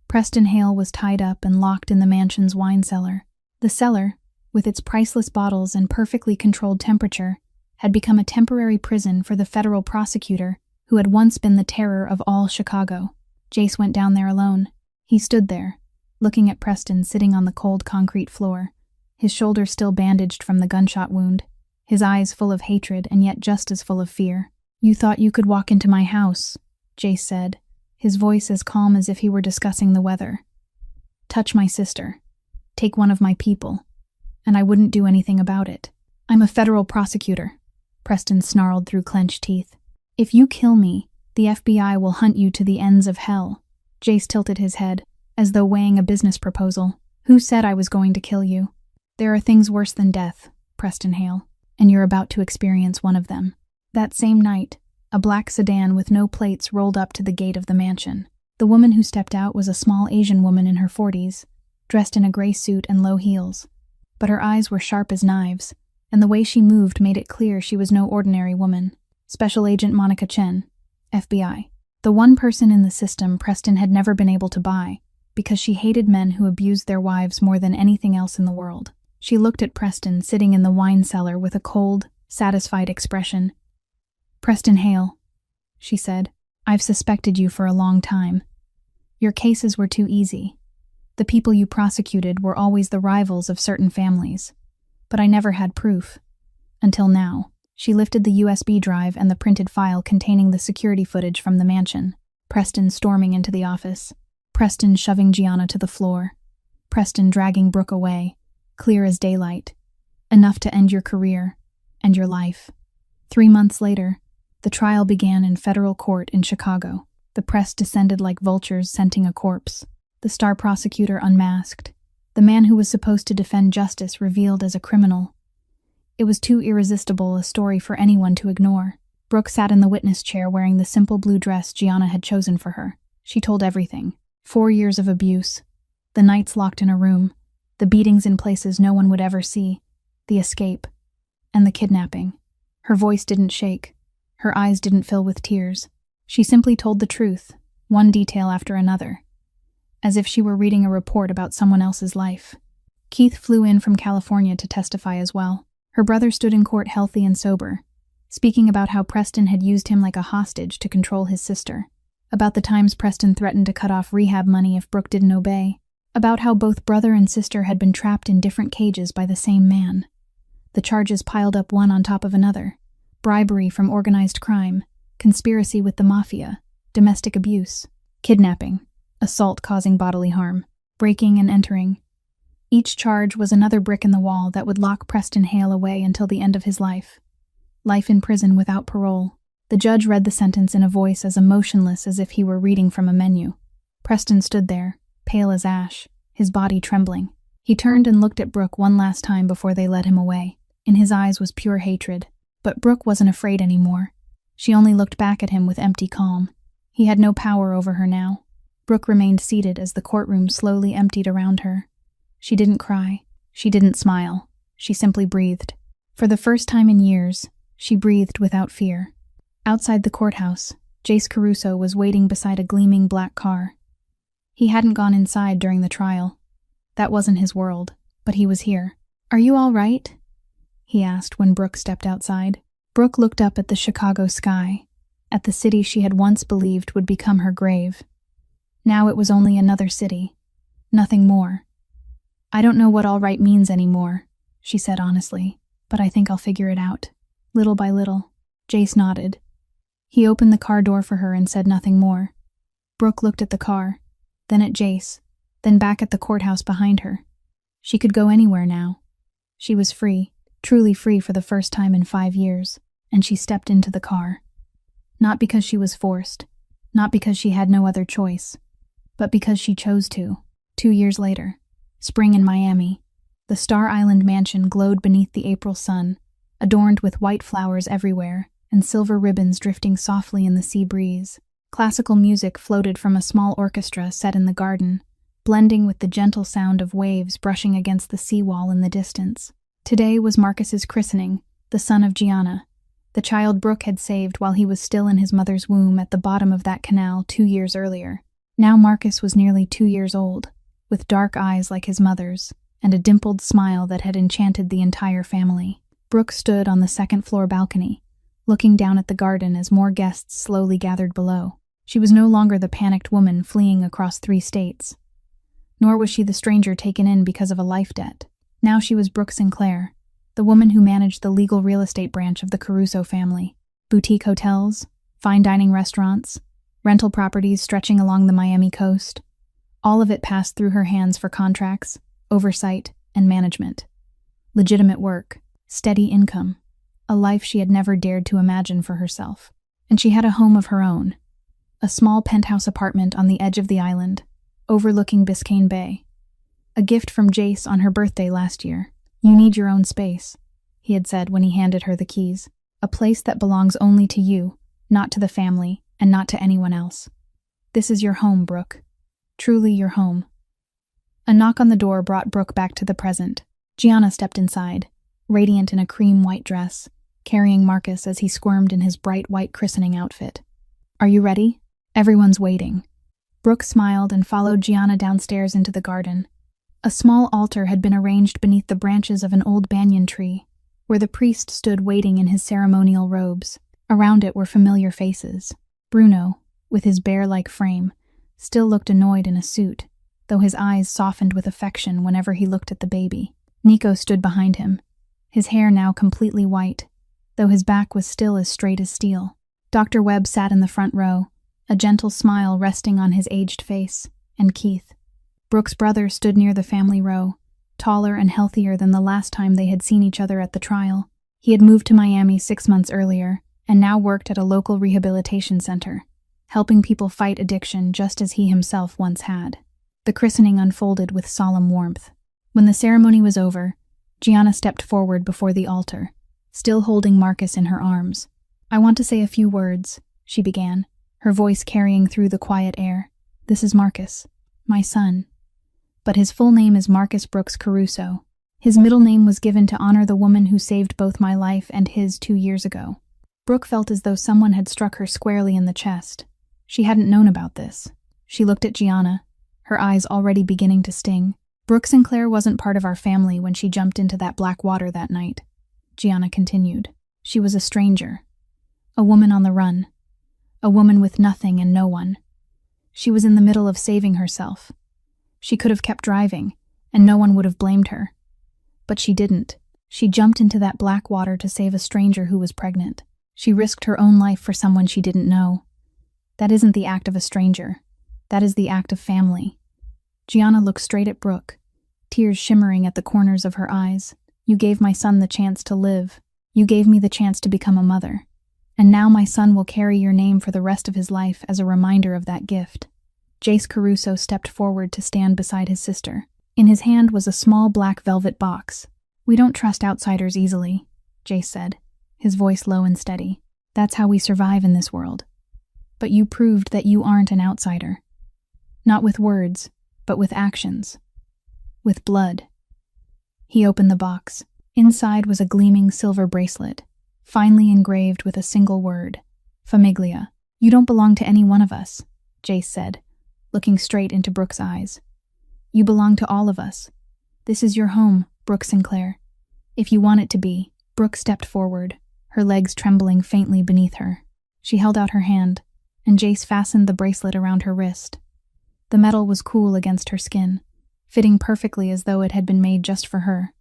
Preston Hale was tied up and locked in the mansion's wine cellar. The cellar, with its priceless bottles and perfectly controlled temperature, had become a temporary prison for the federal prosecutor who had once been the terror of all Chicago. Jace went down there alone. He stood there, looking at Preston sitting on the cold concrete floor, his shoulder still bandaged from the gunshot wound, his eyes full of hatred and yet just as full of fear. "You thought you could walk into my house," Jace said, his voice as calm as if he were discussing the weather. "Touch my sister, take one of my people, and I wouldn't do anything about it. I'm a federal prosecutor," Preston snarled through clenched teeth. "If you kill me, the FBI will hunt you to the ends of hell." Jace tilted his head, as though weighing a business proposal. "Who said I was going to kill you? There are things worse than death, Preston Hale, and you're about to experience one of them." That same night, a black sedan with no plates rolled up to the gate of the mansion. The woman who stepped out was a small Asian woman in her 40s, dressed in a gray suit and low heels. But her eyes were sharp as knives, and the way she moved made it clear she was no ordinary woman. Special Agent Monica Chen, FBI. The one person in the system Preston had never been able to buy, because she hated men who abused their wives more than anything else in the world. She looked at Preston sitting in the wine cellar with a cold, satisfied expression. "Preston Hale," she said, "I've suspected you for a long time. Your cases were too easy. The people you prosecuted were always the rivals of certain families. But I never had proof. Until now." She lifted the USB drive and the printed file containing the security footage from the mansion. Preston storming into the office. Preston shoving Gianna to the floor. Preston dragging Brooke away, clear as daylight. Enough to end your career and your life. 3 months later, the trial began in federal court in Chicago. The press descended like vultures scenting a corpse. The star prosecutor unmasked. The man who was supposed to defend justice revealed as a criminal. It was too irresistible a story for anyone to ignore. Brooke sat in the witness chair wearing the simple blue dress Gianna had chosen for her. She told everything. 4 years of abuse. The nights locked in a room. The beatings in places no one would ever see. The escape. And the kidnapping. Her voice didn't shake. Her eyes didn't fill with tears. She simply told the truth, one detail after another, as if she were reading a report about someone else's life. Keith flew in from California to testify as well. Her brother stood in court healthy and sober, speaking about how Preston had used him like a hostage to control his sister, about the times Preston threatened to cut off rehab money if Brooke didn't obey, about how both brother and sister had been trapped in different cages by the same man. The charges piled up one on top of another: bribery from organized crime, conspiracy with the Mafia, domestic abuse, kidnapping, assault causing bodily harm, breaking and entering. Each charge was another brick in the wall that would lock Preston Hale away until the end of his life. Life in prison without parole. The judge read the sentence in a voice as emotionless as if he were reading from a menu. Preston stood there, pale as ash, his body trembling. He turned and looked at Brooke one last time before they led him away. In his eyes was pure hatred. But Brooke wasn't afraid anymore. She only looked back at him with empty calm. He had no power over her now. Brooke remained seated as the courtroom slowly emptied around her. She didn't cry. She didn't smile. She simply breathed. For the first time in years, she breathed without fear. Outside the courthouse, Jace Caruso was waiting beside a gleaming black car. He hadn't gone inside during the trial. That wasn't his world, but he was here. "Are you all right?" he asked when Brooke stepped outside. Brooke looked up at the Chicago sky, at the city she had once believed would become her grave. Now it was only another city, nothing more. "I don't know what all right means anymore," she said honestly, "but I think I'll figure it out, little by little." Jace nodded. He opened the car door for her and said nothing more. Brooke looked at the car, then at Jace, then back at the courthouse behind her. She could go anywhere now. She was free, truly free for the first time in 5 years, and she stepped into the car. Not because she was forced, not because she had no other choice, but because she chose to. 2 years later, spring in Miami, the Star Island mansion glowed beneath the April sun, adorned with white flowers everywhere and silver ribbons drifting softly in the sea breeze. Classical music floated from a small orchestra set in the garden, blending with the gentle sound of waves brushing against the seawall in the distance. Today was Marcus's christening, the son of Gianna, the child Brooke had saved while he was still in his mother's womb at the bottom of that canal 2 years earlier. Now Marcus was nearly 2 years old, with dark eyes like his mother's, and a dimpled smile that had enchanted the entire family. Brooke stood on the second-floor balcony, looking down at the garden as more guests slowly gathered below. She was no longer the panicked woman fleeing across 3 states. Nor was she the stranger taken in because of a life debt. Now she was Brooke Sinclair, the woman who managed the legal real estate branch of the Caruso family. Boutique hotels, fine dining restaurants, rental properties stretching along the Miami coast. All of it passed through her hands for contracts, oversight, and management. Legitimate work, steady income, a life she had never dared to imagine for herself. And she had a home of her own, a small penthouse apartment on the edge of the island, overlooking Biscayne Bay. A gift from Jace on her birthday last year. "You need your own space," he had said when he handed her the keys. "A place that belongs only to you, not to the family, and not to anyone else. This is your home, Brooke. Truly your home." A knock on the door brought Brooke back to the present. Gianna stepped inside, radiant in a cream-white dress, carrying Marcus as he squirmed in his bright white christening outfit. "Are you ready? Everyone's waiting." Brooke smiled and followed Gianna downstairs into the garden. A small altar had been arranged beneath the branches of an old banyan tree, where the priest stood waiting in his ceremonial robes. Around it were familiar faces. Bruno, with his bear-like frame, still looked annoyed in a suit, though his eyes softened with affection whenever he looked at the baby. Nico stood behind him, his hair now completely white, though his back was still as straight as steel. Dr. Webb sat in the front row, a gentle smile resting on his aged face, and Keith, Brooke's brother, stood near the family row, taller and healthier than the last time they had seen each other at the trial. He had moved to Miami 6 months earlier, and now worked at a local rehabilitation center, helping people fight addiction just as he himself once had. The christening unfolded with solemn warmth. When the ceremony was over, Gianna stepped forward before the altar, still holding Marcus in her arms. "I want to say a few words," she began, her voice carrying through the quiet air. "This is Marcus, my son. But his full name is Marcus Brooks Caruso. His middle name was given to honor the woman who saved both my life and his 2 years ago." Brooke felt as though someone had struck her squarely in the chest. She hadn't known about this. She looked at Gianna, her eyes already beginning to sting. "Brooke Sinclair wasn't part of our family when she jumped into that black water that night," Gianna continued. "She was a stranger, a woman on the run, a woman with nothing and no one. She was in the middle of saving herself. She could have kept driving, and no one would have blamed her. But she didn't. She jumped into that black water to save a stranger who was pregnant. She risked her own life for someone she didn't know. That isn't the act of a stranger. That is the act of family." Gianna looked straight at Brooke, tears shimmering at the corners of her eyes. "You gave my son the chance to live. You gave me the chance to become a mother. And now my son will carry your name for the rest of his life as a reminder of that gift." Jace Caruso stepped forward to stand beside his sister. In his hand was a small black velvet box. "We don't trust outsiders easily," Jace said, his voice low and steady. "That's how we survive in this world." But you proved that you aren't an outsider. Not with words, but with actions. With blood. He opened the box. Inside was a gleaming silver bracelet, finely engraved with a single word, Famiglia. You don't belong to any one of us, Jace said, looking straight into Brooke's eyes. You belong to all of us. This is your home, Brooke Sinclair. If you want it to be. Brooke stepped forward, her legs trembling faintly beneath her. She held out her hand, and Jace fastened the bracelet around her wrist. The metal was cool against her skin, fitting perfectly as though it had been made just for her.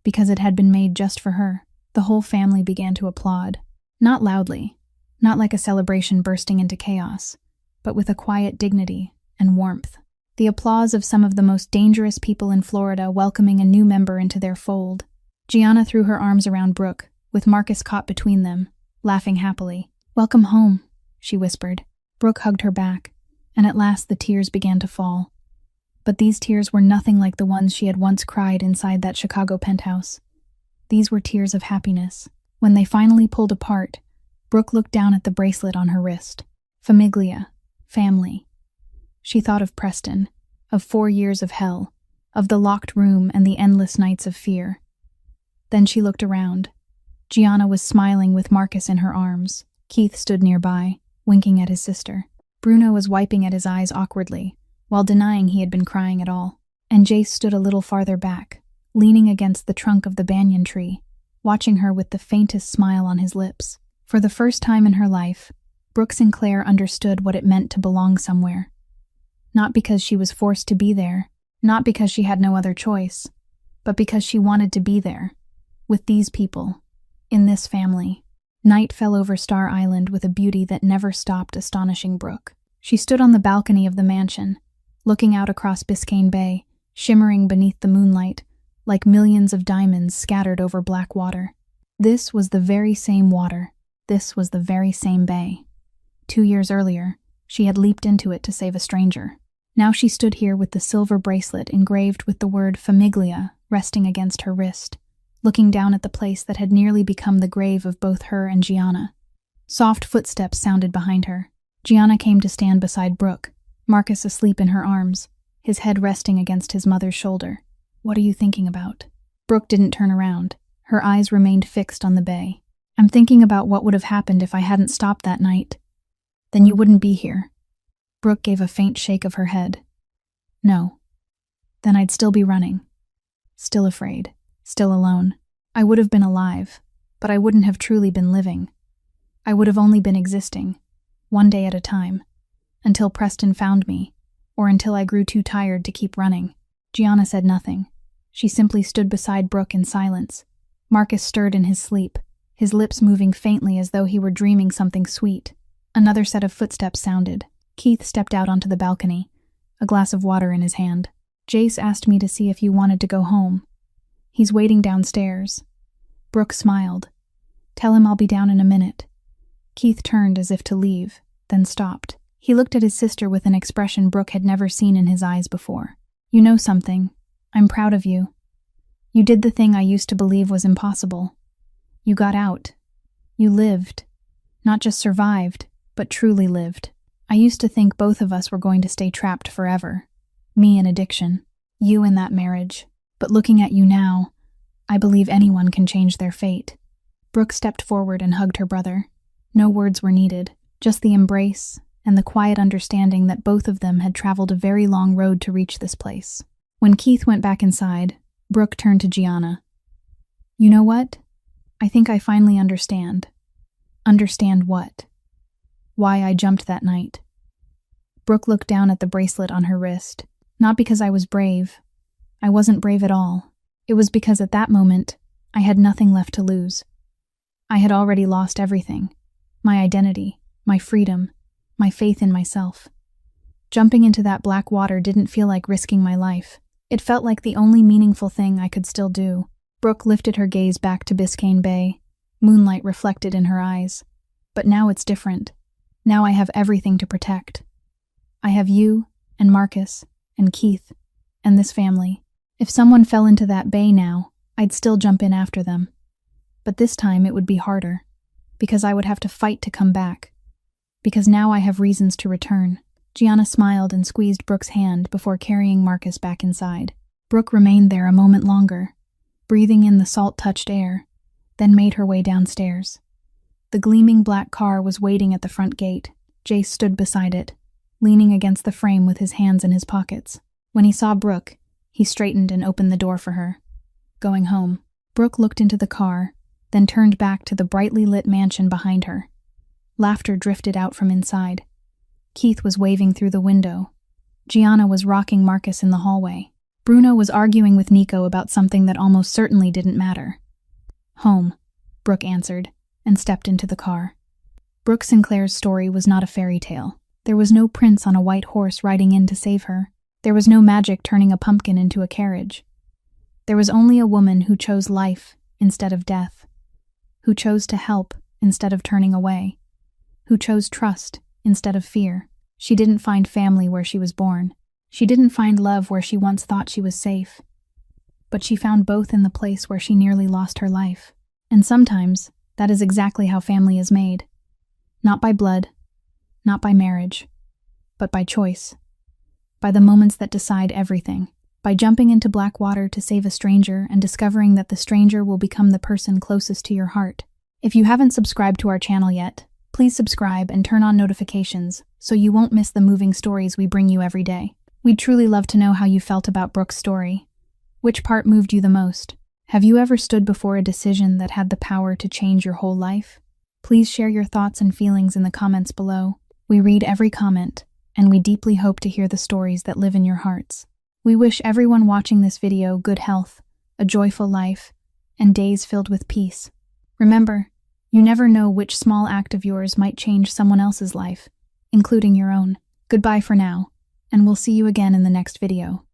Because it had been made just for her, the whole family began to applaud. Not loudly, not like a celebration bursting into chaos, but with a quiet dignity and warmth. The applause of some of the most dangerous people in Florida welcoming a new member into their fold. Gianna threw her arms around Brooke, with Marcus caught between them, laughing happily. Welcome home, she whispered. Brooke hugged her back, and at last the tears began to fall. But these tears were nothing like the ones she had once cried inside that Chicago penthouse. These were tears of happiness. When they finally pulled apart, Brooke looked down at the bracelet on her wrist. Famiglia, family. She thought of Preston, of 4 years of hell, of the locked room and the endless nights of fear. Then she looked around. Gianna was smiling with Marcus in her arms. Keith stood nearby, winking at his sister. Bruno was wiping at his eyes awkwardly, while denying he had been crying at all. And Jace stood a little farther back, leaning against the trunk of the banyan tree, watching her with the faintest smile on his lips. For the first time in her life, Brooke Sinclair understood what it meant to belong somewhere. Not because she was forced to be there, not because she had no other choice, but because she wanted to be there. With these people, in this family. Night fell over Star Island with a beauty that never stopped astonishing Brooke. She stood on the balcony of the mansion, looking out across Biscayne Bay, shimmering beneath the moonlight, like millions of diamonds scattered over black water. This was the very same water. This was the very same bay. 2 years earlier, she had leaped into it to save a stranger. Now she stood here with the silver bracelet engraved with the word Famiglia resting against her wrist, looking down at the place that had nearly become the grave of both her and Gianna. Soft footsteps sounded behind her. Gianna came to stand beside Brooke, Marcus asleep in her arms, his head resting against his mother's shoulder. What are you thinking about? Brooke didn't turn around. Her eyes remained fixed on the bay. I'm thinking about what would have happened if I hadn't stopped that night. Then you wouldn't be here. Brooke gave a faint shake of her head. No. Then I'd still be running. Still afraid. Still alone. I would have been alive, but I wouldn't have truly been living. I would have only been existing, one day at a time, until Preston found me, or until I grew too tired to keep running. Gianna said nothing. She simply stood beside Brooke in silence. Marcus stirred in his sleep, his lips moving faintly as though he were dreaming something sweet. Another set of footsteps sounded. Keith stepped out onto the balcony, a glass of water in his hand. Jace asked me to see if you wanted to go home. He's waiting downstairs. Brooke smiled. Tell him I'll be down in a minute. Keith turned as if to leave, then stopped. He looked at his sister with an expression Brooke had never seen in his eyes before. You know something. I'm proud of you. You did the thing I used to believe was impossible. You got out. You lived. Not just survived, but truly lived. I used to think both of us were going to stay trapped forever. Me in addiction. You in that marriage. But looking at you now, I believe anyone can change their fate. Brooke stepped forward and hugged her brother. No words were needed, just the embrace and the quiet understanding that both of them had traveled a very long road to reach this place. When Keith went back inside, Brooke turned to Gianna. You know what? I think I finally understand. Understand what? Why I jumped that night. Brooke looked down at the bracelet on her wrist. Not because I was brave. I wasn't brave at all. It was because at that moment, I had nothing left to lose. I had already lost everything. My identity, my freedom, my faith in myself. Jumping into that black water didn't feel like risking my life. It felt like the only meaningful thing I could still do. Brooke lifted her gaze back to Biscayne Bay, moonlight reflected in her eyes. But now it's different. Now I have everything to protect. I have you, and Marcus, and Keith, and this family. If someone fell into that bay now, I'd still jump in after them. But this time it would be harder, because I would have to fight to come back. Because now I have reasons to return. Gianna smiled and squeezed Brooke's hand before carrying Marcus back inside. Brooke remained there a moment longer, breathing in the salt-touched air, then made her way downstairs. The gleaming black car was waiting at the front gate. Jace stood beside it, leaning against the frame with his hands in his pockets. When he saw Brooke, he straightened and opened the door for her. Going home. Brooke looked into the car, then turned back to the brightly lit mansion behind her. Laughter drifted out from inside. Keith was waving through the window. Gianna was rocking Marcus in the hallway. Bruno was arguing with Nico about something that almost certainly didn't matter. Home, Brooke answered, and stepped into the car. Brooke Sinclair's story was not a fairy tale. There was no prince on a white horse riding in to save her. There was no magic turning a pumpkin into a carriage. There was only a woman who chose life instead of death, who chose to help instead of turning away, who chose trust instead of fear. She didn't find family where she was born. She didn't find love where she once thought she was safe. But she found both in the place where she nearly lost her life. And sometimes, that is exactly how family is made. Not by blood, not by marriage, but by choice. By the moments that decide everything. By jumping into black water to save a stranger and discovering that the stranger will become the person closest to your heart. If you haven't subscribed to our channel yet, please subscribe and turn on notifications so you won't miss the moving stories we bring you every day. We'd truly love to know how you felt about Brooke's story. Which part moved you the most? Have you ever stood before a decision that had the power to change your whole life? Please share your thoughts and feelings in the comments below. We read every comment, and we deeply hope to hear the stories that live in your hearts. We wish everyone watching this video good health, a joyful life, and days filled with peace. Remember, you never know which small act of yours might change someone else's life, including your own. Goodbye for now, and we'll see you again in the next video.